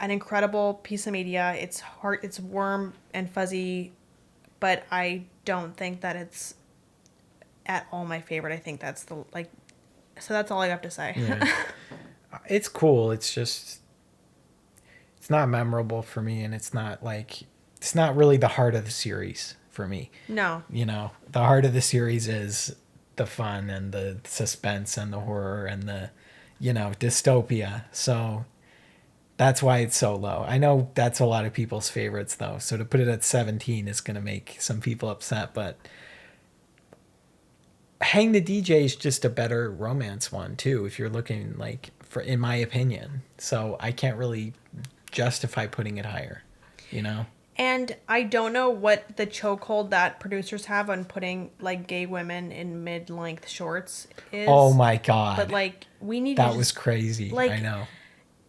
an incredible piece of media. It's warm and fuzzy, but I don't think that it's at all my favorite. I think that's so that's all I have to say.
Yeah. It's cool. It's just it's not memorable for me, and it's not really the heart of the series for me.
No.
You know, the heart of the series is the fun and the suspense and the horror and the, dystopia. So that's why it's so low. I know that's a lot of people's favorites though. So to put it at 17 is going to make some people upset, but Hang the DJ is just a better romance one too, if you're looking for, in my opinion. So I can't really justify putting it higher, you know?
And I don't know what the chokehold that producers have on putting gay women in mid-length shorts is.
Oh my God.
But we need
that
to
was crazy. I know.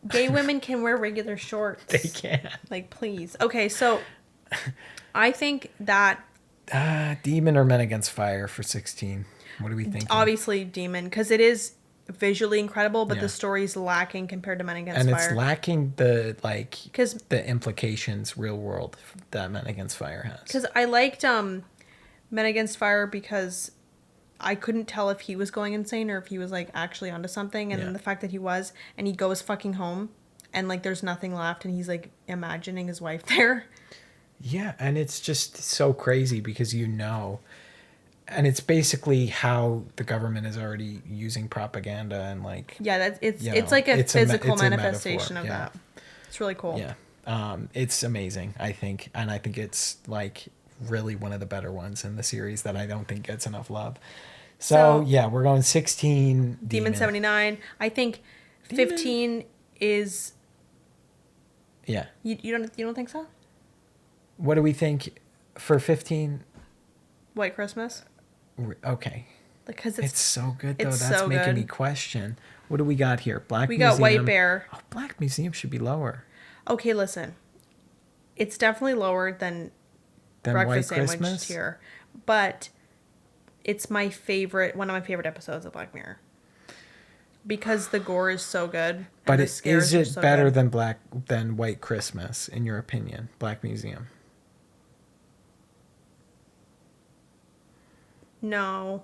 Gay women can wear regular shorts.
They can.
Please. Okay, so I think that
Demon or Men Against Fire for 16. What are we thinking?
Obviously Demon, because it is visually incredible, but the story's lacking compared to Men Against Fire.
And it's lacking the implications real world that Men Against Fire has.
Because I liked Men Against Fire because I couldn't tell if he was going insane or if he was actually onto something, and then the fact that he was, and he goes fucking home and there's nothing left, and he's imagining his wife there.
Yeah, and it's just so crazy because and it's basically how the government is already using propaganda and
it's like a physical manifestation of that. It's really cool.
Yeah, it's amazing, I think, and I think it's really one of the better ones in the series that I don't think gets enough love. So yeah, we're going 16.
Demon 79. I think 15 is.
Yeah.
You don't think so?
What do we think for 15?
White Christmas.
Okay.
Because
it's so good though. That's making me question. What do we got here?
We got White Bear.
Oh, Black Museum should be lower.
Okay, listen. It's definitely lower than Breakfast Sandwich tier, but it's my favorite. One of my favorite episodes of Black Mirror. Because the gore is so good.
But is it better than White Christmas in your opinion? Black Museum.
No.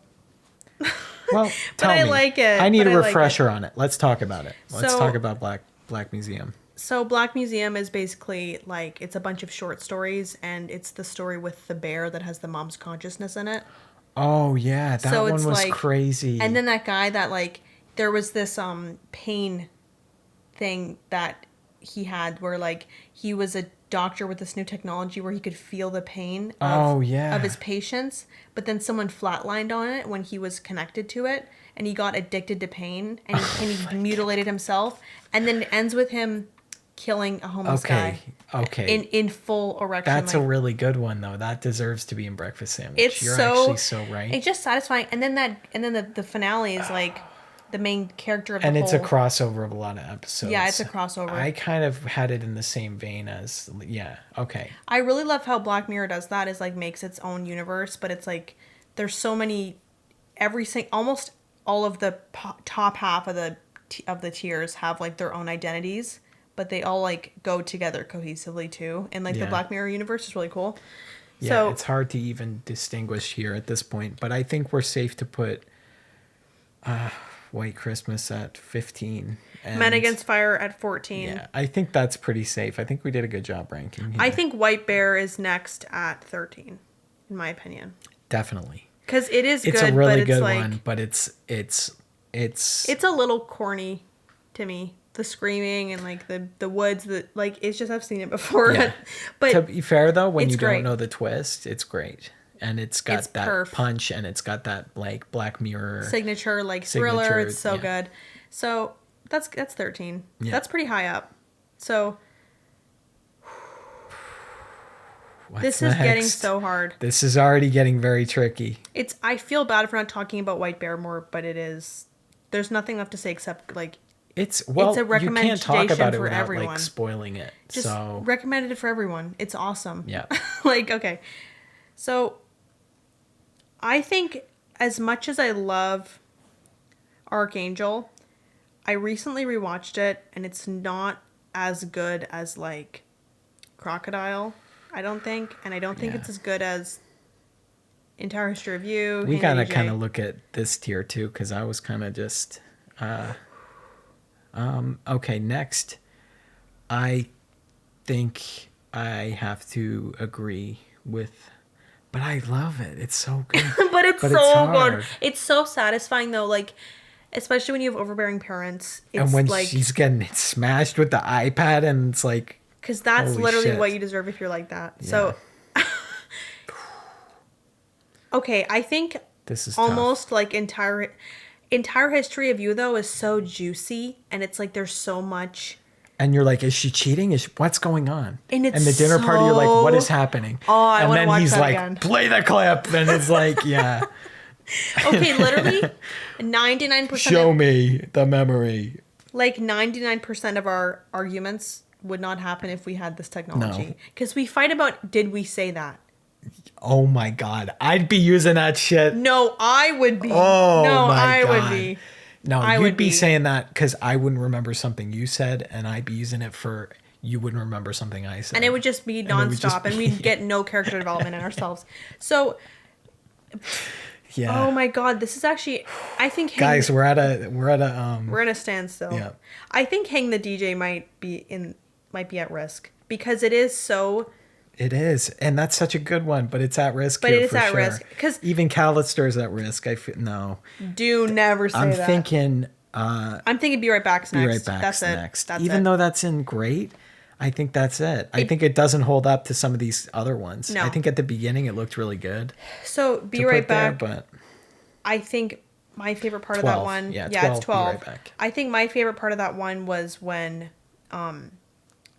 Well,
but I like it.
I need a refresher on it. Let's talk about it. Let's talk about Black Museum.
So Black Museum is basically it's a bunch of short stories, and it's the story with the bear that has the mom's consciousness in it.
Oh yeah, that one was crazy.
And then that guy that there was this pain thing that he had where he was a doctor with this new technology where he could feel the pain of his patients, but then someone flatlined on it when he was connected to it, and he got addicted to pain, and he mutilated himself, and then it ends with him killing a homeless guy.
Okay.
In full erection.
That's a really good one though. That deserves to be in Breakfast Sandwich.
You're
actually so right.
It's just satisfying, and then the finale is the main character of the
whole... And it's a crossover of a lot of episodes.
Yeah, it's a crossover.
I kind of had it in the same vein as... Yeah, okay.
I really love how Black Mirror does that, is makes its own universe, but it's there's so many... Almost all of the top half of the tiers have their own identities, but they all go together cohesively too. And the Black Mirror universe is really cool.
Yeah, so, it's hard to even distinguish here at this point, but I think we're safe to put... White Christmas at 15. And
Men Against Fire at 14.
Yeah, I think that's pretty safe. I think we did a good job ranking here.
I think White Bear is next at 13, in my opinion.
Definitely.
Because it is
it's
good,
a really
but
good one, but it's
a little corny to me. The screaming and the woods, it's just, I've seen it before.
Yeah.
But
to be fair though, when you
great.
Don't know the twist, it's great. And it's got that punch, and it's got that Black Mirror
signature thriller. It's so good. So that's 13.
Yeah.
That's pretty high up. So this is getting so hard.
This is already getting very tricky.
I feel bad for not talking about White Bear more, but it is. There's nothing left to say except
it's a recommendation, you can't talk about it without
everyone.
Spoiling it.
Just recommended it for everyone. It's awesome.
Yeah.
Okay. So I think as much as I love Archangel, I recently rewatched it, and it's not as good as Crocodile, I don't think. And I don't think it's as good as Entire History of You.
We gotta kind of look at this tier too, because I was kind of just... Okay, next, I think I have to agree with, but I love it. It's so good.
But it's
But
so
it's
good.
hard.
It's so satisfying though, like especially when you have overbearing parents.
And
It's
when
like
she's getting smashed with the iPad, and it's like,
because that's
holy
literally
shit.
what you deserve if you're like that.
Yeah.
So okay, I think
This is
almost
tough.
like entire history of you though is so juicy and it's like there's so much
And you're like, is she cheating? What's going on?
and it's
And the dinner party, you're like, what is
so-
happening?
Oh, I
and
wanna
then
watch
he's
that
like,
again.
play the clip. And it's like, yeah,
okay, literally 99%
show
of,
me the memory.
like 99% of our arguments would not happen if we had this technology.
No.
Because we fight about did we say that?
Oh my God. I'd be using that shit.
No, I would be.
Oh
no,
my
I
God.
would be.
No,
I
you'd
would
be
be.
saying that because I wouldn't remember something you said, and I'd be using it for you wouldn't remember something I said.
And it would just be
it would just
nonstop, and
be-
we'd get no character development in ourselves. So,
Yeah.
oh my God, this is actually, I think,
Guys, we're at a
we're in a standstill.
Yeah.
I think Hang the DJ might be at risk because it is so.
It is, and that's such a good one, but it's at risk.
But
here
it is
for
at
sure.
risk, 'cause-
even Callister's at risk. I feel no.
Do never say
I'm
that.
thinking.
I'm thinking Be Right Back's next.
Be Right Back's
That's it.
next.
That's
Even
it.
though that's in great, I think that's it. I think it doesn't hold up to some of these other ones.
No.
I think at the beginning it looked really good.
So Be
to
Right
put there,
Back.
but
I think my favorite part of that
12.
one.
Yeah,
Yeah,
12,
it's
Be Right
12.
Back.
I think my favorite part of that one was when,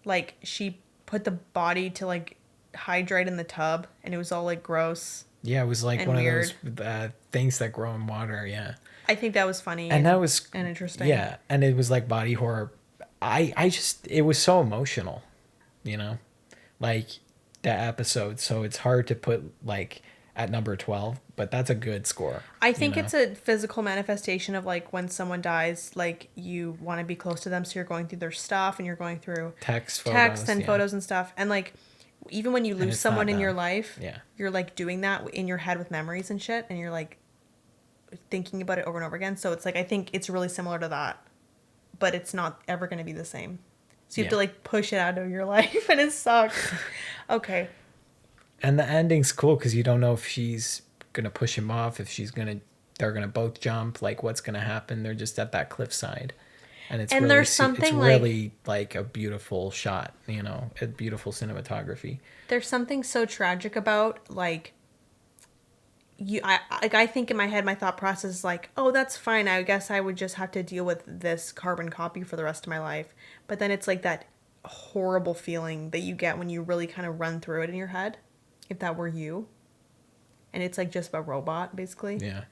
like she put the body to like hydrate in the tub, and it was all like gross.
yeah, it was like
And
one
weird.
of those things that grow in water. Yeah,
I think that was funny.
and that was
and interesting.
Yeah, and it was like body horror. I just it was so emotional, you know, like that episode. So it's hard to put like at number 12, but that's a good score.
I think
you know?
it's a physical manifestation of like when someone dies, like you want to be close to them, so you're going through their stuff and you're going through
text
and
yeah.
photos and stuff, and like even when you lose
it's
someone
not
in your
them.
life,
Yeah.
you're like doing that in your head with memories and shit, and you're like thinking about it over and over again. So it's like I think it's really similar to that, but it's not ever going to be the same. So you have to
Yeah.
like push it out of your life, and it sucks. Okay.
And the ending's cool because you don't know if she's gonna push him off, if they're gonna both jump, like what's gonna happen. They're just at that cliffside, and it's
And
really,
there's
it's
something, like-
really like a beautiful shot, you know, a beautiful cinematography.
There's something so tragic about like I think in my head my thought process is like, oh, that's fine, I guess I would just have to deal with this carbon copy for the rest of my life. But then it's like that horrible feeling that you get when you really kind of run through it in your head, if that were you, and it's like just a robot basically.
Yeah,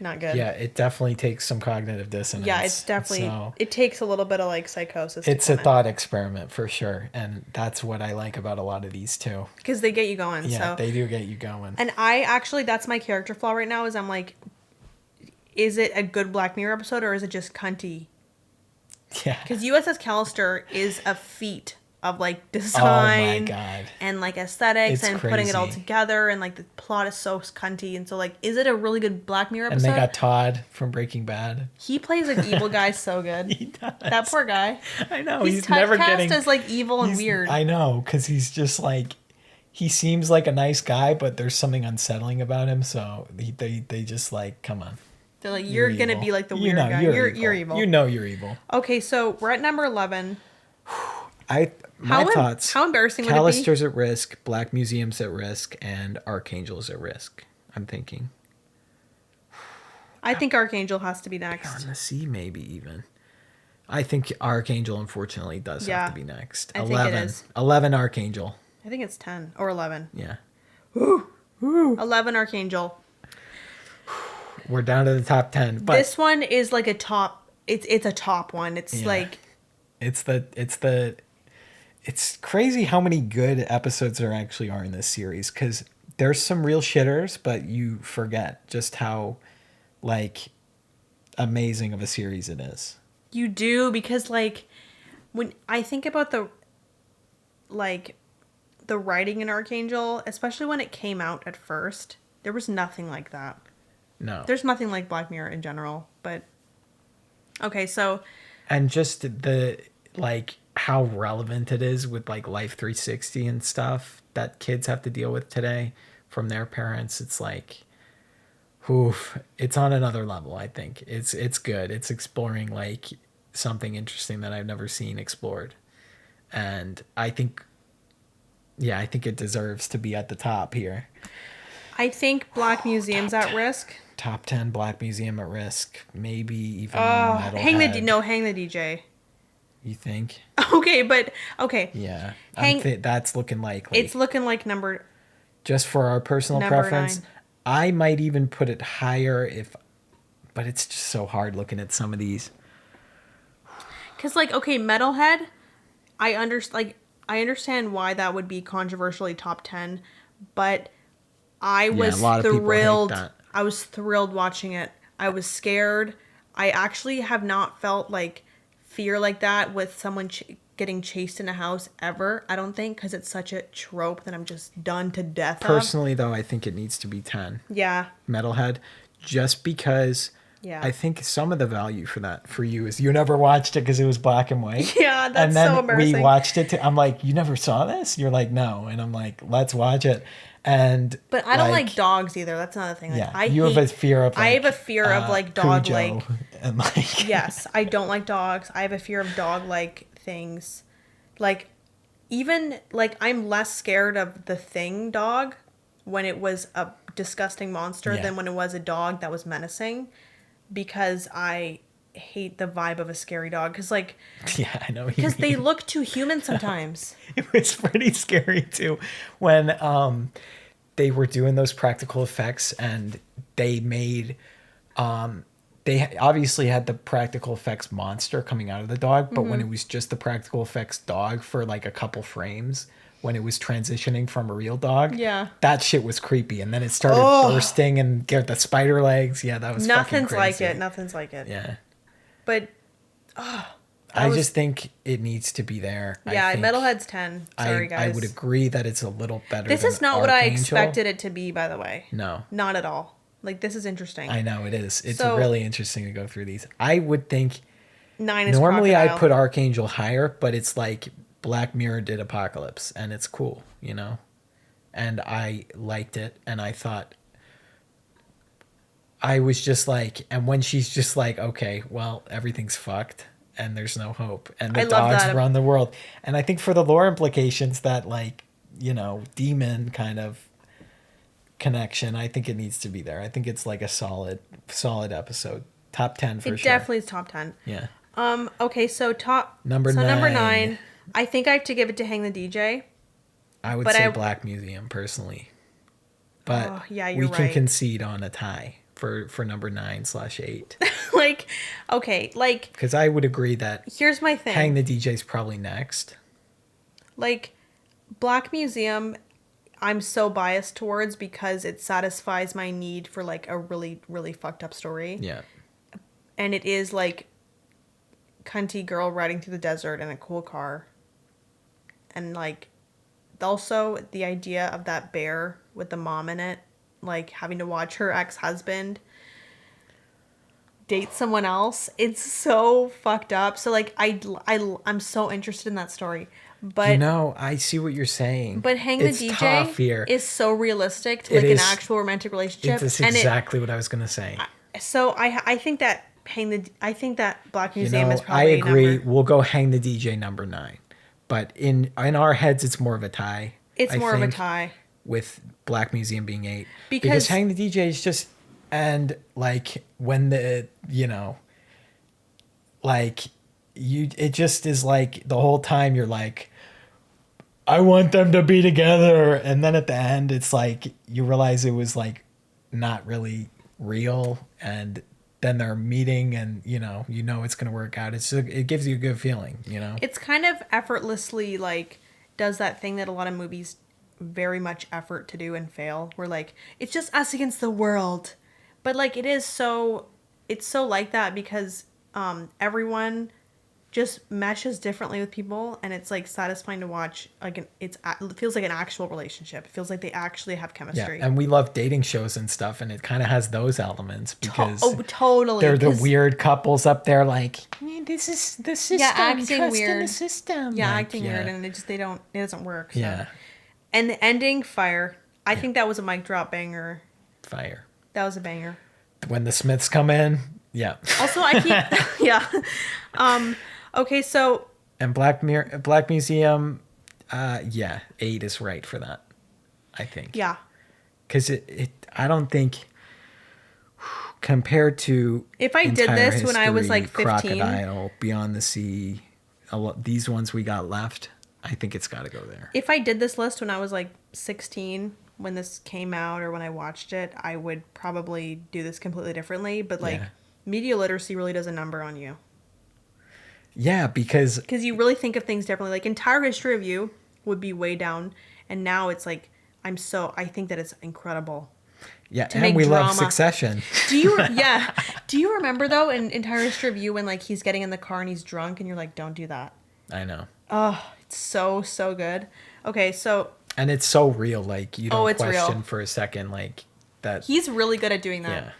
Not good.
yeah, it definitely takes some cognitive dissonance.
Yeah, it's definitely
So
it takes a little bit of like psychosis.
it's a thought experiment for sure, and that's what I like about a lot of these too.
because they get you going.
Yeah,
So
they do get you going.
and I actually that's my character flaw right now is I'm like, is it a good Black Mirror episode or is it just cunty?
Yeah.
Because USS Callister is a feat of like
Oh my
design
God.
and like aesthetics
It's
and putting it all
crazy.
together, and like the plot is so cunty, and so like is it a really good Black Mirror
And
episode?
they got Todd from Breaking Bad.
He plays an evil guy so good.
He does.
That poor guy.
I know.
He's,
He's never
typecast
getting
as like evil and weird.
I know, because he's just like, he seems like a nice guy, but there's something unsettling about him. So they just like, come on.
They're like, you're gonna
evil.
be like the
You
weird
know,
guy. You're evil.
You know you're evil.
Okay, so we're at number 11.
My
How
thoughts.
how embarrassing would it be?
Callister's at risk, Black Museum's at risk, and Archangel's at risk. I'm thinking.
I think Archangel has to be
On
next.
the Sea, maybe even. I think Archangel, unfortunately, does
Yeah,
have to be next.
I think it
11.
is.
11 Archangel.
I think it's 10 or 11.
Yeah.
11 Archangel.
We're down to the top 10. But
This one is like a top. It's a top one. It's
Yeah.
like
it's crazy how many good episodes there actually are in this series, because there's some real shitters, but you forget just how like amazing of a series it is.
you do, because like when I think about the writing in Archangel, especially when it came out at first, there was nothing like that.
No.
There's nothing like Black Mirror in general, but okay, so
And just the like how relevant it is with like Life 360 and stuff that kids have to deal with today from their parents. It's like, oof, it's on another level. I think it's good. It's exploring like something interesting that I've never seen explored, and I think, yeah, I think it deserves to be at the top here.
I think Black Museum's at risk.
Top 10 Black Museum at risk, maybe even
Hang the DJ.
You think?
Okay, but okay.
Yeah,
Hang.
that's looking likely.
It's looking like number.
Just for our personal
Number
preference,
9.
I might even put it higher but it's just so hard looking at some of these.
Cause like okay, Metalhead, I understand why that would be controversially top 10, but I was
a lot of people hate
thrilled.
that.
I was thrilled watching it. I was scared. I actually have not felt like fear like that with someone getting chased in a house ever. I don't think, because it's such a trope that I'm just done to death.
Personally, though, I think it needs to be 10.
Yeah.
Metalhead, just because.
Yeah.
I think some of the value for that for you is you never watched it because it was black and white.
Yeah, that's
and then
so embarrassing.
we watched it. I'm like, you never saw this? You're like, no. And I'm like, let's watch it.
But I don't like dogs either. That's another thing. Like,
yeah, have a fear of. Like,
I have a fear of like dog
Cujo
like.
And like.
Yes, I don't like dogs. I have a fear of dog like things, like even like I'm less scared of the Thing dog when it was a disgusting monster than when it was a dog that was menacing, because I hate the vibe of a scary dog. Because like,
yeah, I know.
Because they look too human sometimes.
It was pretty scary too when they were doing those practical effects and they made they obviously had the practical effects monster coming out of the dog, but when it was just the practical effects dog for like a couple frames, when it was transitioning from a real dog, that shit was creepy. And then it started bursting and get the spider legs. Yeah, that was
Nothing's
fucking crazy.
Nothing's like it.
Yeah.
But
I just think it needs to be there.
Yeah, Metalhead's 10. Sorry, guys.
I would agree that it's a little better.
This is not what I expected it to be, by the way.
No.
Not at all. Like, this is interesting.
I know, it is. It's really interesting to go through these. I would think
9 is
normally
Crocodile.
I put Archangel higher, but it's like Black Mirror did Apocalypse, and it's cool, you know? And I liked it, and I thought, I was just like, and when she's just like, okay, well, everything's fucked, and there's no hope, and the dogs run the world. And I think for the lore implications, that, like, you know, demon kind of connection, I think it needs to be there. I think it's like a solid episode. Top 10 for sure. It
definitely is top 10.
Yeah.
Okay, so
number 9.
Number 9, I think I have to give it to Hang the DJ.
I would say Black Museum personally, but we can concede on a tie for number 9/8.
Like, okay, like,
because I would agree that
here's my thing.
Hang the DJ's probably next.
Like, Black Museum, I'm so biased towards because it satisfies my need for like a really, really fucked up story.
Yeah.
And it is like cunty girl riding through the desert in a cool car. And like also the idea of that bear with the mom in it, like having to watch her ex-husband date someone else. It's so fucked up. So like I'm so interested in that story. But
you know, I see what you're saying.
But Hang the DJ is so realistic to like an actual romantic relationship.
That's exactly what I was gonna say.
So I think that Black Museum is probably
I agree. We'll go Hang the DJ number 9. But in our heads it's more of a tie.
It's more of a tie.
With Black Museum being 8. Because Hang the DJ is just, and like when the, you know, like it just is like the whole time you're like, I want them to be together, and then at the end it's like you realize it was like not really real, and then they're meeting, and you know it's gonna work out. It gives you a good feeling, you know. It's
kind of effortlessly like does that thing that a lot of movies very much effort to do and fail, where like it's just us against the world, but like it's so like that because everyone just meshes differently with people, and it's like satisfying to watch. Like it feels like an actual relationship. It feels like they actually have
Yeah,
chemistry.
and we love dating shows and stuff, and it kind of has those elements because
Totally.
they're the weird couples up there, like this is the system.
Yeah, acting
Trust
weird.
in the system.
Yeah,
like,
acting weird, and it doesn't work. So.
Yeah.
And the ending, fire. I think that was a mic drop banger.
Fire.
That was a banger.
When the Smiths come in, yeah.
Also, I keep yeah. Okay, so
And Black Museum, yeah, 8 is right for that. I think.
yeah.
Because I don't think compared to
if I did
Entire
this when I was like 15,
Crocodile, Beyond the Sea, these ones we got left, I think it's got to go there.
if I did this list when I was like 16, when this came out or when I watched it, I would probably do this completely differently. But like, media literacy really does a number on you.
Yeah, because
you really think of things differently. Like Entire History of You would be way down, and now it's like I think that it's incredible.
Yeah, and we love Succession.
Do you remember though in Entire History of You when like he's getting in the car and he's drunk and you're like, don't do that.
I know.
Oh, it's so good. Okay, so
and it's so real, like you don't question
real.
for a second like that.
He's really good at doing that.
Yeah.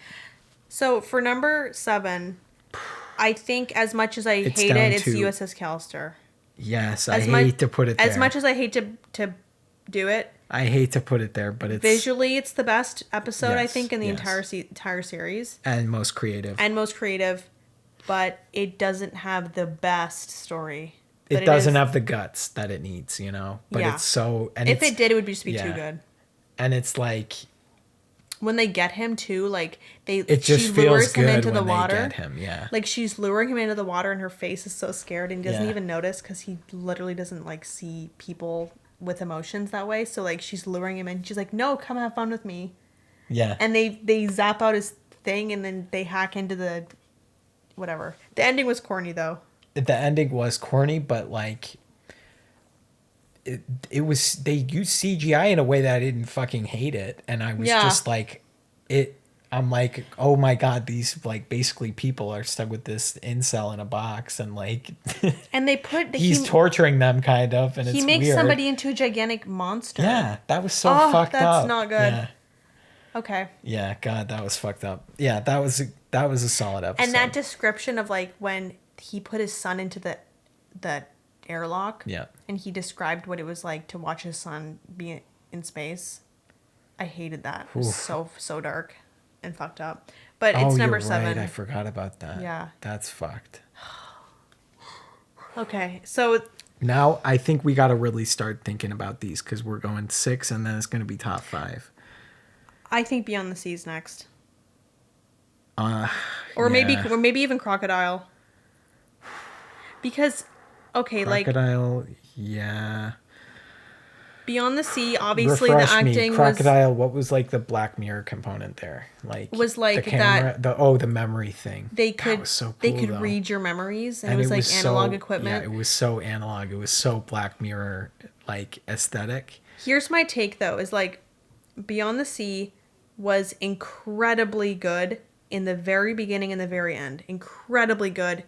So for number 7, I think as much as I hate it, it's USS Callister.
Yes, I hate to put it there.
As much as I hate to do it,
I hate to put it there, but it's
visually it's the best episode I think in the entire series
and most creative.
But it doesn't have the best story.
It doesn't have the guts that it needs, you know. But it's so and
if it did, it would just be too good.
And it's like
when they get him too, like
it just feels good him into the water. They get him, yeah.
Like she's luring him into the water, and her face is so scared, and he doesn't even notice because he literally doesn't like see people with emotions that way. So like she's luring him in. She's like, "No, come have fun with me."
Yeah.
And they zap out his thing, and then they hack into the whatever. The ending was corny though.
The ending was corny, but like it was they used CGI in a way that I didn't fucking hate it, and I was just like I'm like, oh my god, these like basically people are stuck with this incel in a box, and like
and
he's torturing them kind of, and he makes weird.
Somebody into a gigantic monster.
Yeah, that was so fucked up.
That's not good.
Yeah.
Okay.
Yeah, God, that was fucked up. Yeah, that was a solid episode.
And that description of like when he put his son into the airlock.
Yeah.
And he described what it was like to watch his son be in space. I hated that. It was so dark and fucked up. But it's number 7.
Right. I forgot about that.
Yeah.
That's fucked.
Okay, so
now I think we got to really start thinking about these because we're going 6 and then it's going to be top 5.
I think Beyond the Seas next.
Or
maybe even Crocodile. Because, okay,
Crocodile, yeah.
Beyond the Sea, obviously the acting
Crocodile, what was like the Black Mirror component there? Like
was like
the camera, the memory thing.
That
was so cool,
they could read your memories, and it was like analog equipment.
Yeah, it was so analog. It was so Black Mirror like aesthetic.
Here's my take though: is like Beyond the Sea was incredibly good in the very beginning and the very end. Incredibly good.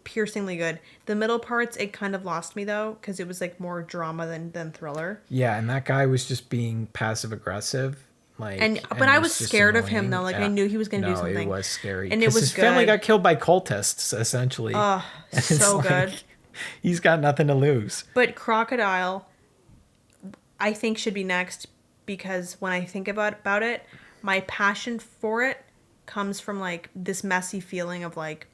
Piercingly good. The middle parts, it kind of lost me though, because it was like more drama than thriller.
Yeah, and that guy was just being passive aggressive, like.
But I was scared of him though. Like I knew he was going to do something.
It was scary,
and it was
his family got killed by cultists essentially.
Oh, so good.
He's got nothing to lose.
But Crocodile, I think should be next because when I think about it, my passion for it comes from like this messy feeling of like.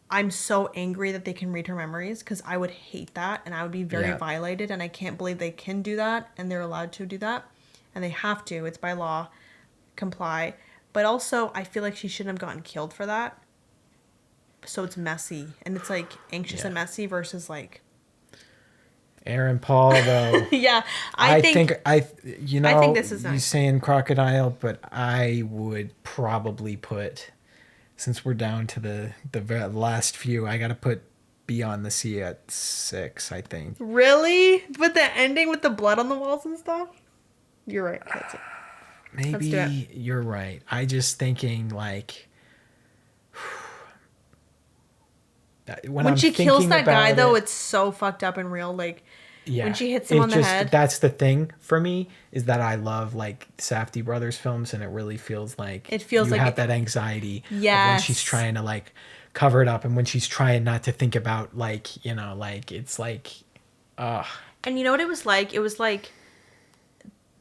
I'm so angry that they can read her memories because I would hate that and I would be very violated, and I can't believe they can do that and they're allowed to do that and they have to. It's by law. Comply. But also, I feel like she shouldn't have gotten killed for that. So it's messy, and it's like anxious and messy versus like
Aaron Paul though.
Yeah, I think this is nice.
You're saying Crocodile, but I would probably put. Since we're down to the last few, I gotta put Beyond the Sea at 6, I think.
Really? But the ending with the blood on the walls and stuff? You're right. That's it.
Maybe you're right. I just thinking like when
When
I'm
she kills
thinking
that guy,
about
though,
it,
it's so fucked up and real. Like,
yeah,
when she hits him on the head.
that's the thing for me, is that I love like Safdie brothers films, and it really feels like
It feels
you
like
have that anxiety of when she's
Yes.
trying to like cover it up, and when she's trying not to think about like, like it's like
And you know what it was like? It was like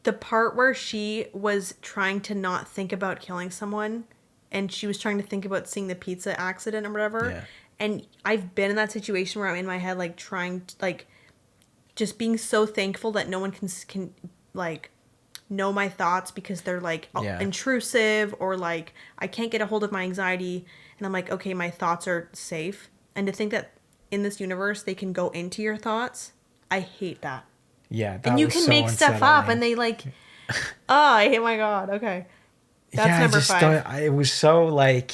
the part where she was trying to not think about killing someone, and she was trying to think about seeing the pizza accident or whatever.
Yeah.
And I've been in that situation where I'm in my head, like, trying to, like, just being so thankful that no one can like know my thoughts because they're like
Yeah.
intrusive, or like I can't get a hold of my anxiety, and I'm like, okay, my thoughts are safe. And to think that in this universe they can go into your thoughts, I hate that.
yeah, that
And you
was
can
so
make stuff up,
unsettling.
and they like, oh my god. Okay, that's
Yeah, I
number
just
5.
it was so like,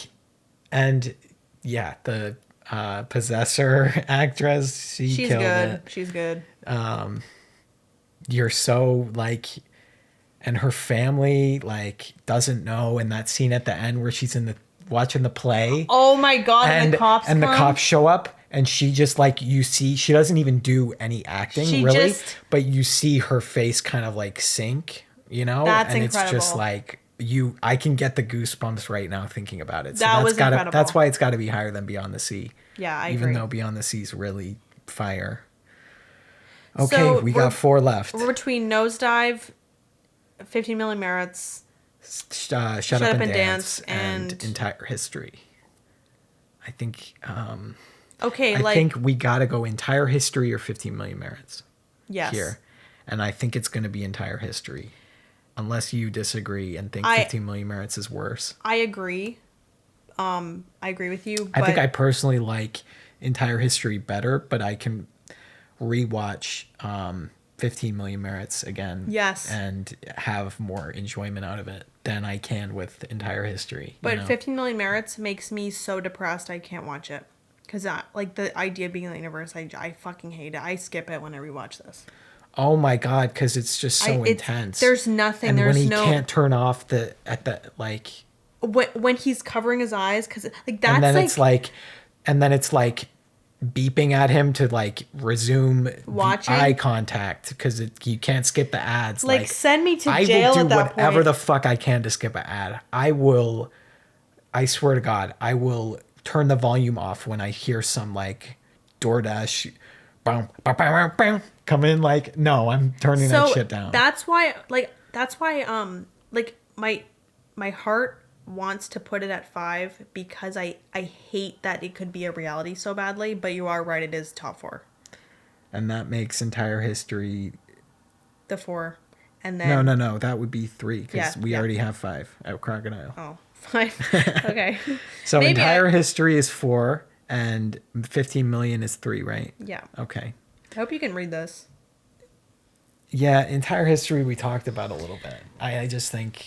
and yeah, the possessor actress, she
She's
killed
good.
it.
She's good.
You're so like, and her family like doesn't know, and that scene at the end where she's in the watching the play,
Oh my god! And the cops
and the
come.
cops show up, and she just like, you see, she doesn't even do any acting
She
really,
just-
but you see her face kind of like sink,
That's
and it's just
incredible.
like, I can get the goosebumps right now thinking about it. So
That
that's
was
gotta
incredible.
that's why it's got to be higher than Beyond the Sea.
Yeah, I
even
agree.
though Beyond the Sea is really fire. Okay,
So
we got 4 left.
We're between Nosedive, 15 Million Merits.
Shut Up and Dance, and
and-
Entire History. I think
Okay,
I
like,
think we gotta go Entire History or 15 Million Merits
yes.
here, and I think it's gonna be Entire History, unless you disagree and think
I-
15 Million Merits is worse.
I agree. I agree with you.
I think
but
I personally like Entire History better, but I can rewatch 15 Million Merits again.
Yes.
And have more enjoyment out of it than I can with Entire History.
But 15 Million Merits makes me so depressed I can't watch it. Because, like, the idea of being in the universe, I fucking hate it. I skip it when I rewatch this.
Oh my god, because it's just so intense.
There's nothing.
And
There's
when he
no...
can't turn off like,
When he's covering his eyes, because, like, that's
and then
like...
it's like beeping at him to like resume the
Watching?
eye contact, because you can't skip the ads.
Like, send me to
I
jail
will do
at that
whatever
point.
the fuck I can to skip an ad. I swear to God, I will turn the volume off when I hear some like DoorDash boom, boom, boom, boom, come in. Like, no, I'm turning that shit down.
That's why, like, my heart wants to put it at 5 because I hate that it could be a reality so badly, but you are right, it is top 4.
And that makes Entire History.
The 4. And then
No, that would be 3, because
Yeah,
we
yeah.
already have 5 at Crocodile.
Oh, 5. Okay.
So
Maybe
Entire History is 4 and 15 Million is 3, right?
Yeah.
Okay.
I hope you can read this.
Yeah, Entire History we talked about a little bit. I just think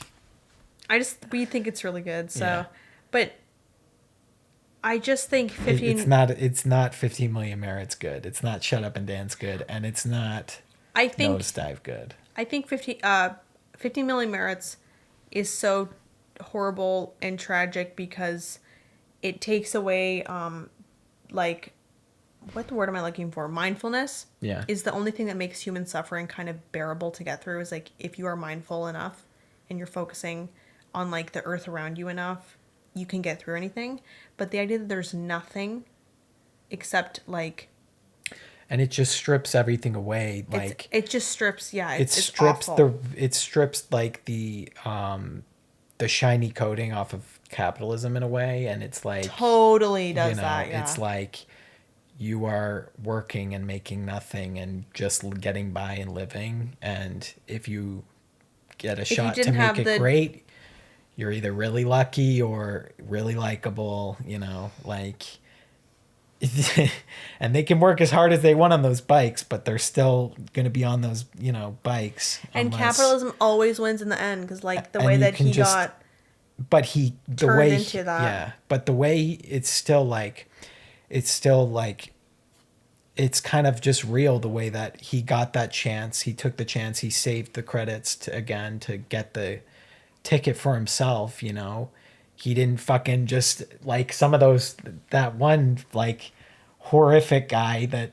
We think it's really good, so
Yeah.
but I just think 15
it's not 15 Million Merits good. It's not Shut Up and Dance good, and it's not
I think
Nosedive good.
I think 15 Million Merits is so horrible and tragic because it takes away like, what the word am I looking for? Mindfulness.
Yeah.
Is the only thing that makes human suffering kind of bearable to get through. Is like, if you are mindful enough and you're focusing on like the earth around you enough, you can get through anything. But the idea that there's nothing except like
And it just strips everything away. Like,
it just strips, yeah,
it
it's
strips
awful.
it strips like the shiny coating off of capitalism in a way, and it's like,
Totally does that, yeah.
it's like you are working and making nothing and just getting by and living, and if you get a shot to
didn't
make
have
it
the-
great, you're either really lucky or really likable, like and they can work as hard as they want on those bikes, but they're still going to be on those, bikes.
And
unless-
capitalism always wins in the end because, like, the
And
way
you
that
can
he
just-
got
but he the
turned
way
into that.
yeah, but the way it's still like it's kind of just real, the way that he got that chance. He took the chance. He saved the credits to get the ticket for himself. He didn't fucking just like some of those, that one, like, horrific guy that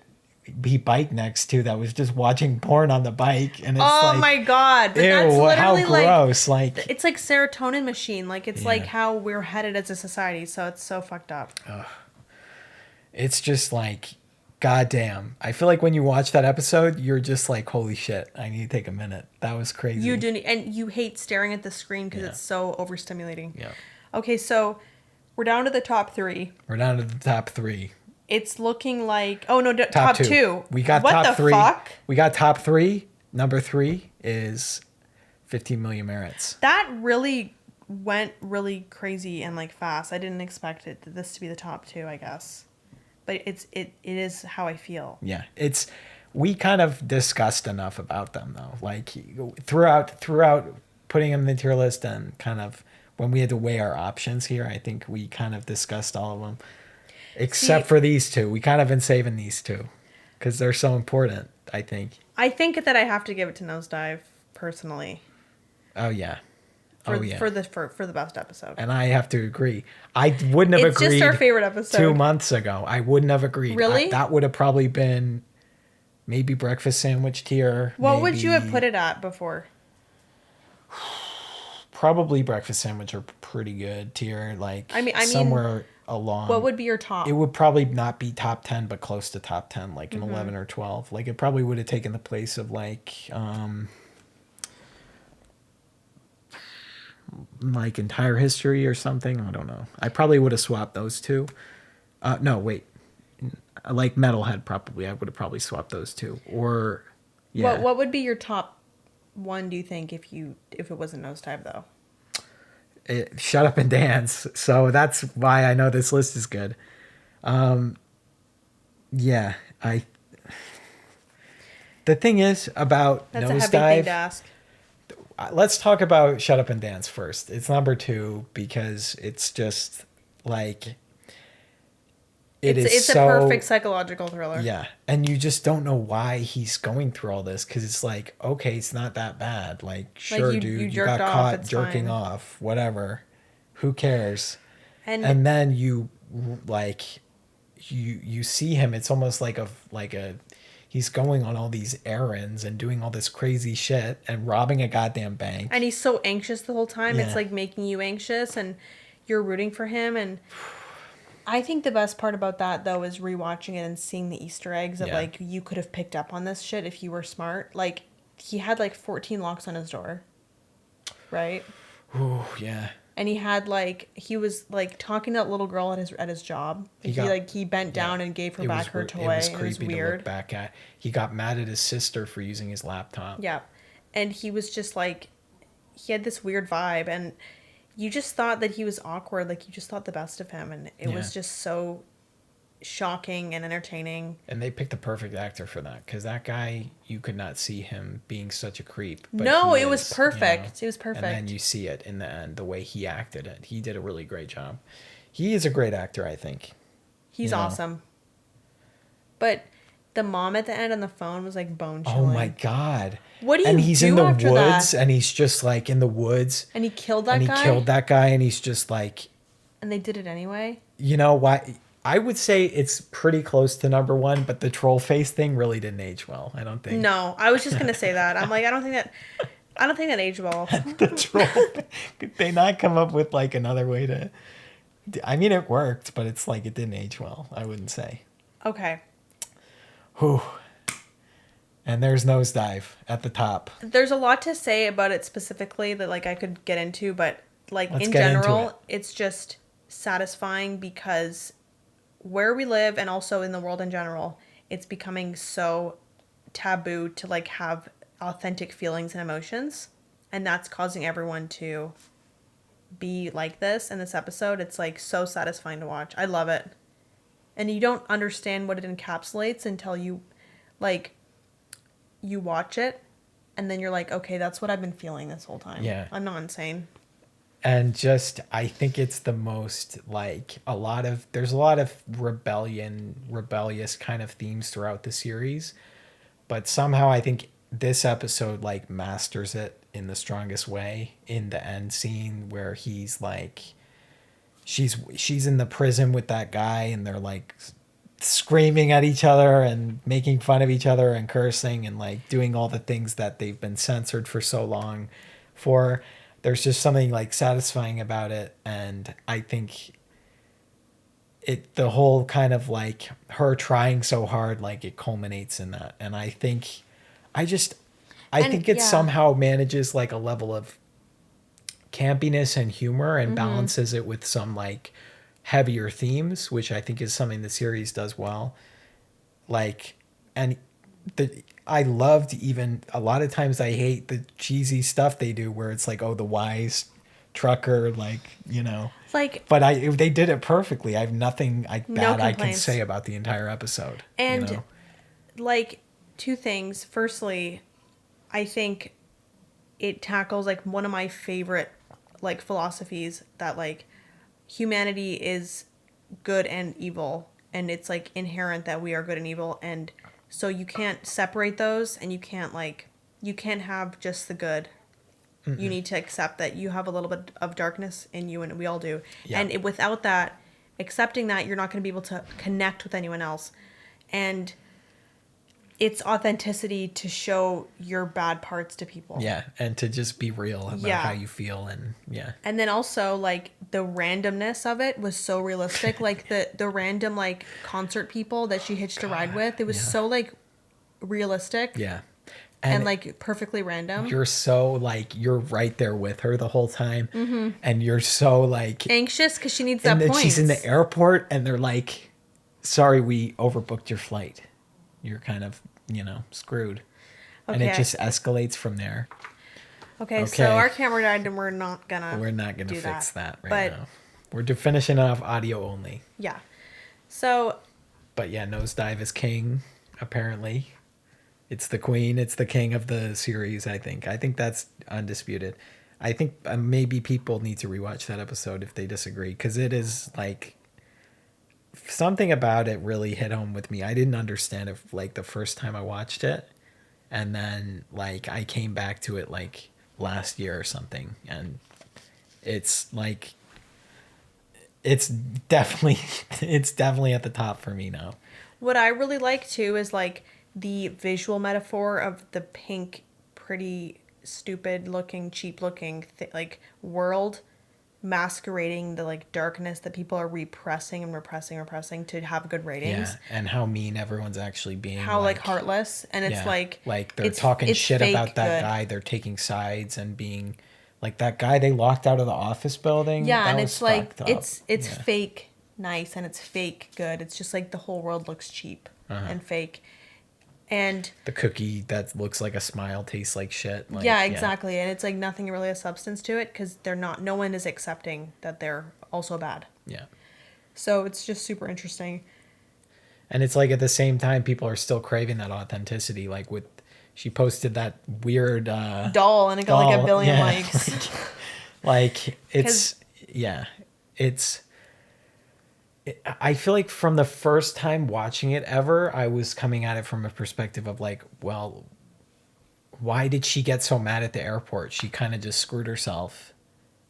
he biked next to that was just watching porn on the bike, and it's
Oh
like,
my God. But
ew,
that's
how
literally like,
gross. Like,
it's like serotonin machine. Like, it's like
Yeah.
how we're headed as a society. So it's so fucked up.
it's just like, goddamn. I feel like when you watch that episode, you're just like, holy shit, I need to take a minute. That was crazy.
You do, and you hate staring at the screen because
Yeah.
it's so overstimulating.
Yeah.
Okay, so we're down to the top three.
We're down to the top three.
It's looking like, oh no,
Top
top two.
We got
what
top
the
three.
fuck?
We got top three. Number 3 is 15 million merits.
That really went really crazy and like fast. I didn't expect this to be the top 2, I guess. But it is how I feel.
Yeah, we kind of discussed enough about them though. Like throughout putting them in the tier list, and kind of when we had to weigh our options here, I think we kind of discussed all of them, except for these two. We kind of been saving these two because they're so important, I think.
I think that I have to give it to Nosedive personally.
Oh yeah.
For the best episode.
And I have to agree. I wouldn't have agreed.
It's just our favorite episode.
2 months ago, I wouldn't have agreed.
Really?
That would have probably been maybe breakfast sandwich tier.
What would you have put it at before?
Probably breakfast sandwich are pretty good tier. Like,
I mean,
somewhere along.
What would be your top?
It would probably not be top 10, but close to top 10, like an
Mm-hmm.
11 or 12. Like, it probably would have taken the place of like Entire History or something. I don't know. I probably would have swapped those two. No, wait. Like Metalhead, probably. I would have probably swapped those two. Or, yeah.
What would be your top 1, do you think, if it wasn't Nosedive, though?
Shut Up and Dance. So that's why I know this list is good. Yeah, the thing is about
That's a heavy thing
Nosedive.
to ask.
Let's talk about Shut Up and Dance first. It's number 2 because it's just like
It's
so,
a perfect psychological thriller.
Yeah, and you just don't know why he's going through all this, because it's like, okay, it's not that bad. Like, sure,
you
dude, you
jerked
got
off,
caught
it's
jerking
fine.
off, whatever. Who cares?
And
then you like you see him. It's almost like a he's going on all these errands and doing all this crazy shit and robbing a goddamn bank.
And he's so anxious the whole time.
Yeah.
It's like making you anxious, and you're rooting for him. And I think the best part about that, though, is rewatching it and seeing the Easter eggs of,
Yeah.
like, you could have picked up on this shit if you were smart. Like, he had, like, 14 locks on his door. Right?
Ooh, yeah.
And he had, like, he was, like, talking to that little girl at his job. He bent down and gave her back her toy.
It was
and
creepy
it was
to
weird.
look back at. He got mad at his sister for using his laptop.
Yeah. And he was just like, he had this weird vibe, and you just thought that he was awkward. Like, you just thought the best of him, and it was just so shocking and entertaining.
And they picked the perfect actor for that, because that guy, you could not see him being such a creep. But
No,
he
it was
is,
perfect. It was perfect.
And then you see it in the end, the way he acted it. He did a really great job. He is a great actor, I think.
He's awesome. But the mom at the end on the phone was like bone chilling.
Oh my God.
What do you
And he's
do
in the
after
woods,
that?
and he's just like in the woods.
And he killed that
and
guy?
he killed that guy, and he's just like,
And they did it anyway?
you know why? I would say it's pretty close to number 1, but the troll face thing really didn't age well. I don't think.
No, I was just going to say that. I'm like, I don't think that aged well.
The troll. Could they not come up with like another way to? I mean, it worked, but it's like it didn't age well. I wouldn't say.
Okay.
Whew. And there's Nosedive at the top.
There's a lot to say about it specifically that, like, I could get into, but, like,
Let's
in
get into
general,
it.
it's just satisfying because where we live and also in the world in general, it's becoming so taboo to, like, have authentic feelings and emotions, and that's causing everyone to be like this in this episode. It's, like, so satisfying to watch. I love it. And you don't understand what it encapsulates until you, like, you watch it, and then you're like, okay, that's what I've been feeling this whole time.
Yeah.
I'm not insane.
And just, I think it's the most, like, there's a lot of rebellious kind of themes throughout the series. But somehow I think this episode, like, masters it in the strongest way in the end scene where he's like, she's in the prison with that guy, and they're like screaming at each other and making fun of each other and cursing and like doing all the things that they've been censored for so long for. There's just something like satisfying about it, and I think the whole kind of like her trying so hard, like it culminates in that. And I think I just I
And
think it
yeah.
somehow manages like a level of campiness and humor and balances it with some like heavier themes, which I think is something the series does well. Like, and I loved, even a lot of times I hate the cheesy stuff they do where it's like, oh, the wise trucker, like, you know.
Like,
But they did it perfectly. I have nothing
no
bad I can
complaints.
say about the entire episode.
And
you know?
like, two things. Firstly, I think it tackles like one of my favorite like philosophies, that like humanity is good and evil, and it's like inherent that we are good and evil, and so you can't separate those, and you can't have just the good. You need to accept that you have a little bit of darkness in you, and we all do.
Yeah.
And without that, accepting that, you're not going to be able to connect with anyone else. And it's authenticity to show your bad parts to people.
Yeah, and to just be real about
Yeah.
how you feel, and yeah.
And then also like the randomness of it was so realistic. Like the random like concert people that she hitched a ride with, it was so like realistic.
Yeah.
And like perfectly random.
You're so like, you're right there with her the whole time. And you're so like
Anxious because she needs
and
that
then
point.
she's in the airport and they're like, sorry, we overbooked your flight. You're kind of, you know, screwed. And it
Okay.
just escalates from there.
Okay,
Okay.
so our camera died and we're not gonna
do fix that right
But
now. We're finishing off audio only.
yeah. So
But yeah, Nosedive is king, apparently. It's the queen, it's the king of the series, I think. I think that's undisputed. I think maybe people need to rewatch that episode if they disagree, because it is like, something about it really hit home with me. I didn't understand it like the first time I watched it, and then like I came back to it like last year or something, and it's like it's definitely at the top for me now.
what I really like too is like the visual metaphor of the pink, pretty, stupid looking, cheap looking like world masquerading the like darkness that people are repressing and repressing to have good ratings.
Yeah, and how mean everyone's actually being.
How like heartless, and it's like
they're talking shit
fake
about that
good.
guy. They're taking sides and being like that guy they locked out of the office building.
Yeah,
that
and
was
it's like
fucked up.
it's
Yeah.
fake nice and it's fake good. It's just like the whole world looks cheap and fake. And
The cookie that looks like a smile tastes like shit. Like,
yeah, exactly. And it's like nothing really has substance to it because no one is accepting that they're also bad.
Yeah.
So it's just super interesting.
And it's like at the same time, people are still craving that authenticity. Like she posted that weird
Doll, and it got like
doll,
1 billion
yeah,
likes.
like it's I feel like from the first time watching it ever, I was coming at it from a perspective of like, well, why did she get so mad at the airport? She kind of just screwed herself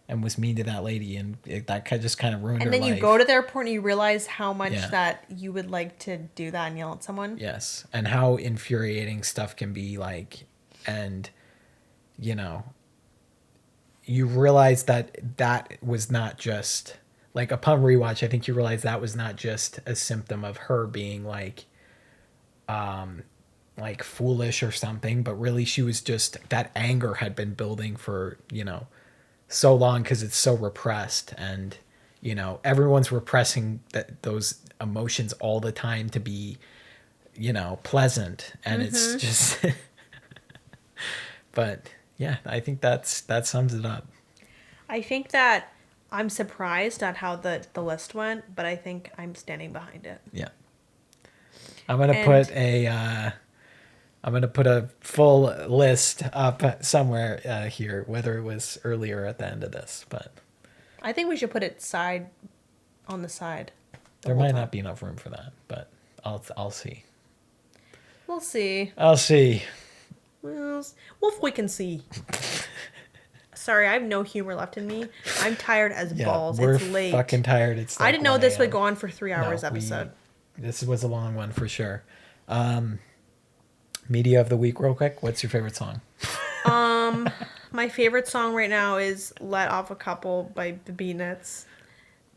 and was mean to that lady, and that just kind of ruined her
And then
life.
you go to the airport and you realize how much
Yeah.
that you would like to do that and yell at someone.
Yes, and how infuriating stuff can be, like, and you know, you realize that was not just like, upon rewatch, I think you realize that was not just a symptom of her being like foolish or something, but really she was just, that anger had been building for, you know, so long because it's so repressed, and you know, everyone's repressing those emotions all the time to be, you know, pleasant, and it's just but yeah, I think that sums it up.
I think that I'm surprised at how the list went, but I think I'm standing behind it.
Yeah. I'm gonna put a full list up somewhere here, whether it was earlier or at the end of this, but
I think we should put it on the side.
there might not be enough room for that, but I'll see.
We'll see.
I'll see.
Well, if we can see. Sorry, I have no humor left in me. I'm tired as balls.
We're
It's late.
fucking tired. It's like
I didn't know
1
this would
a.m.
go on for 3 hours
No,
episode.
This was a long one for sure. Media of the week, real quick. What's your favorite song?
My favorite song right now is "Let Off a Couple" by the Beatnuts.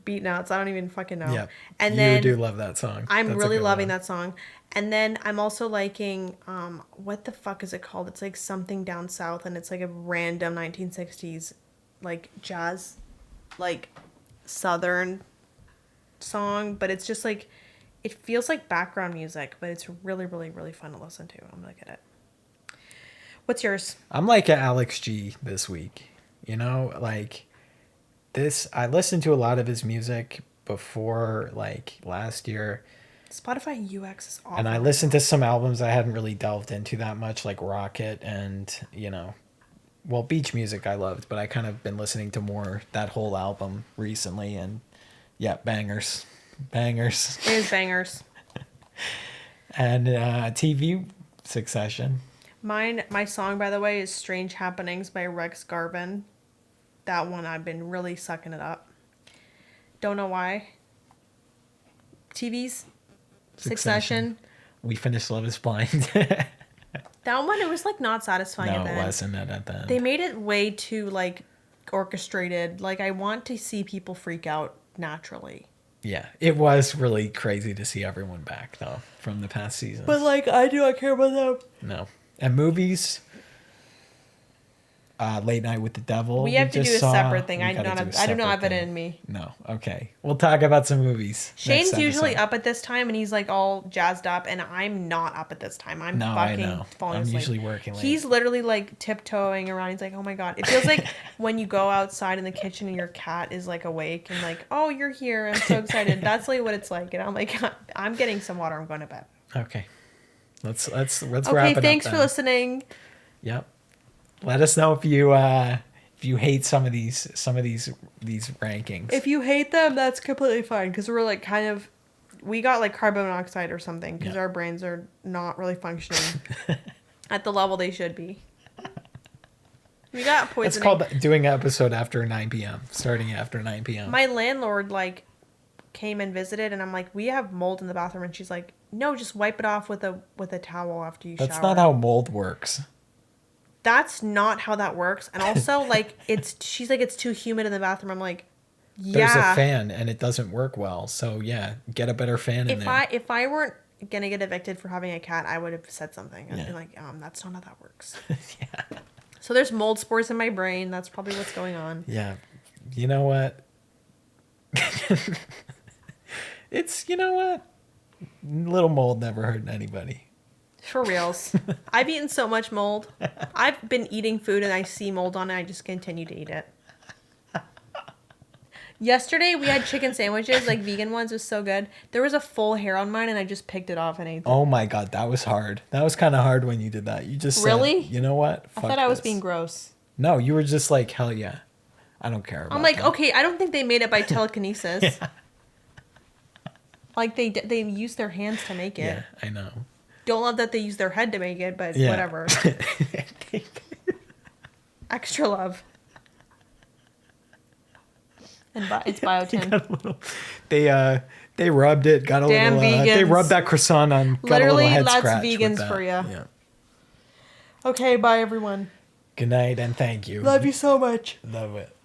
Beatnuts. I don't even fucking know.
Yeah,
And
you
then
do love that song.
I'm
That's a
really
good
loving
one.
that song. And then I'm also liking what the fuck is it called? It's like something down south, and it's like a random 1960s like jazz, like southern song, but it's just like it feels like background music, but it's really really really fun to listen to. I'm gonna get it. What's yours?
I'm like a Alex G this week. You know, like this. I listened to a lot of his music before, like last year,
Spotify UX is awful.
and I
right
listened
now.
to some albums I hadn't really delved into that much, like Rocket and well, beach music I loved, but I kind of been listening to more that whole album recently, and yeah, bangers, bangers,
It is bangers.
and TV Succession.
My song, by the way, is "Strange Happenings" by Rex Garvin. That one I've been really sucking it up. Don't know why. TV's Succession.
We finished Love Is Blind.
That one, it was like not satisfying
No,
at the
it
end.
wasn't at the end.
They made it way too like orchestrated. Like I want to see people freak out naturally.
Yeah, it was really crazy to see everyone back though from the past seasons.
But like I do not care about them.
No, and movies. Late Night with the Devil.
We have to do
just
a
saw.
separate thing.
We
I
gotta
do
do a
not
separate
have it
thing.
in me.
No, okay. We'll talk about some movies.
Shane's
next
usually
episode.
up at this time and he's like all jazzed up, and I'm not up at this time. I'm
No, I
fucking
know.
falling
I'm
asleep.
usually working late.
He's literally like tiptoeing around. He's like, oh my God. It feels like when you go outside in the kitchen and your cat is like awake and like, oh, you're here. I'm so excited. That's like what it's like. And I'm like, I'm getting some water. I'm going to bed.
Okay. Let's wrap it
Okay,
up.
thanks for
then.
listening.
Yep. Let us know if you hate some of these rankings.
If you hate them, that's completely fine because we're like we got like carbon monoxide or something because
Yeah.
our brains are not really functioning at the level they should be. We got
It's
poisoning.
called doing an episode after 9 p.m. Starting after 9 p.m.
My landlord like came and visited, and I'm like, we have mold in the bathroom, and she's like, no, just wipe it off with a towel after you
That's
shower.
not how mold works.
That's not how that works. And also, like, she's like, it's too humid in the bathroom. I'm like,
There's
yeah.
a fan and it doesn't work well. So yeah, get a better fan in there.
If I weren't gonna get evicted for having a cat, I would have said something. I'd be
Yeah.
like, that's not how that works.
Yeah.
So there's mold spores in my brain. That's probably what's going on.
Yeah. You know what? You know what? Little mold never hurt anybody.
For reals. I've eaten so much mold. I've been eating food and I see mold on it. I just continue to eat it. Yesterday we had chicken sandwiches, like vegan ones. It was so good. There was a full hair on mine and I just picked it off and ate it.
Oh my God, that was hard. That was kind of hard when you did that. You just
Really?
said, you know what?
I
Fuck
thought I was
this."
being gross.
No, you were just like, hell yeah. I don't care about
I'm like,
that.
okay, I don't think they made it by telekinesis. Like they use their hands to make it.
Yeah, I know.
Don't love that they use their head to make it, but
Yeah.
whatever. Extra love. And it's biotin.
They rubbed it, got a
Damn
little. They
vegans.
rubbed that croissant on. Got
Literally,
a little head
that's
scratch with
vegans
that.
for ya.
Yeah.
Okay, bye everyone.
Good night and thank you.
Love you so much.
Love it.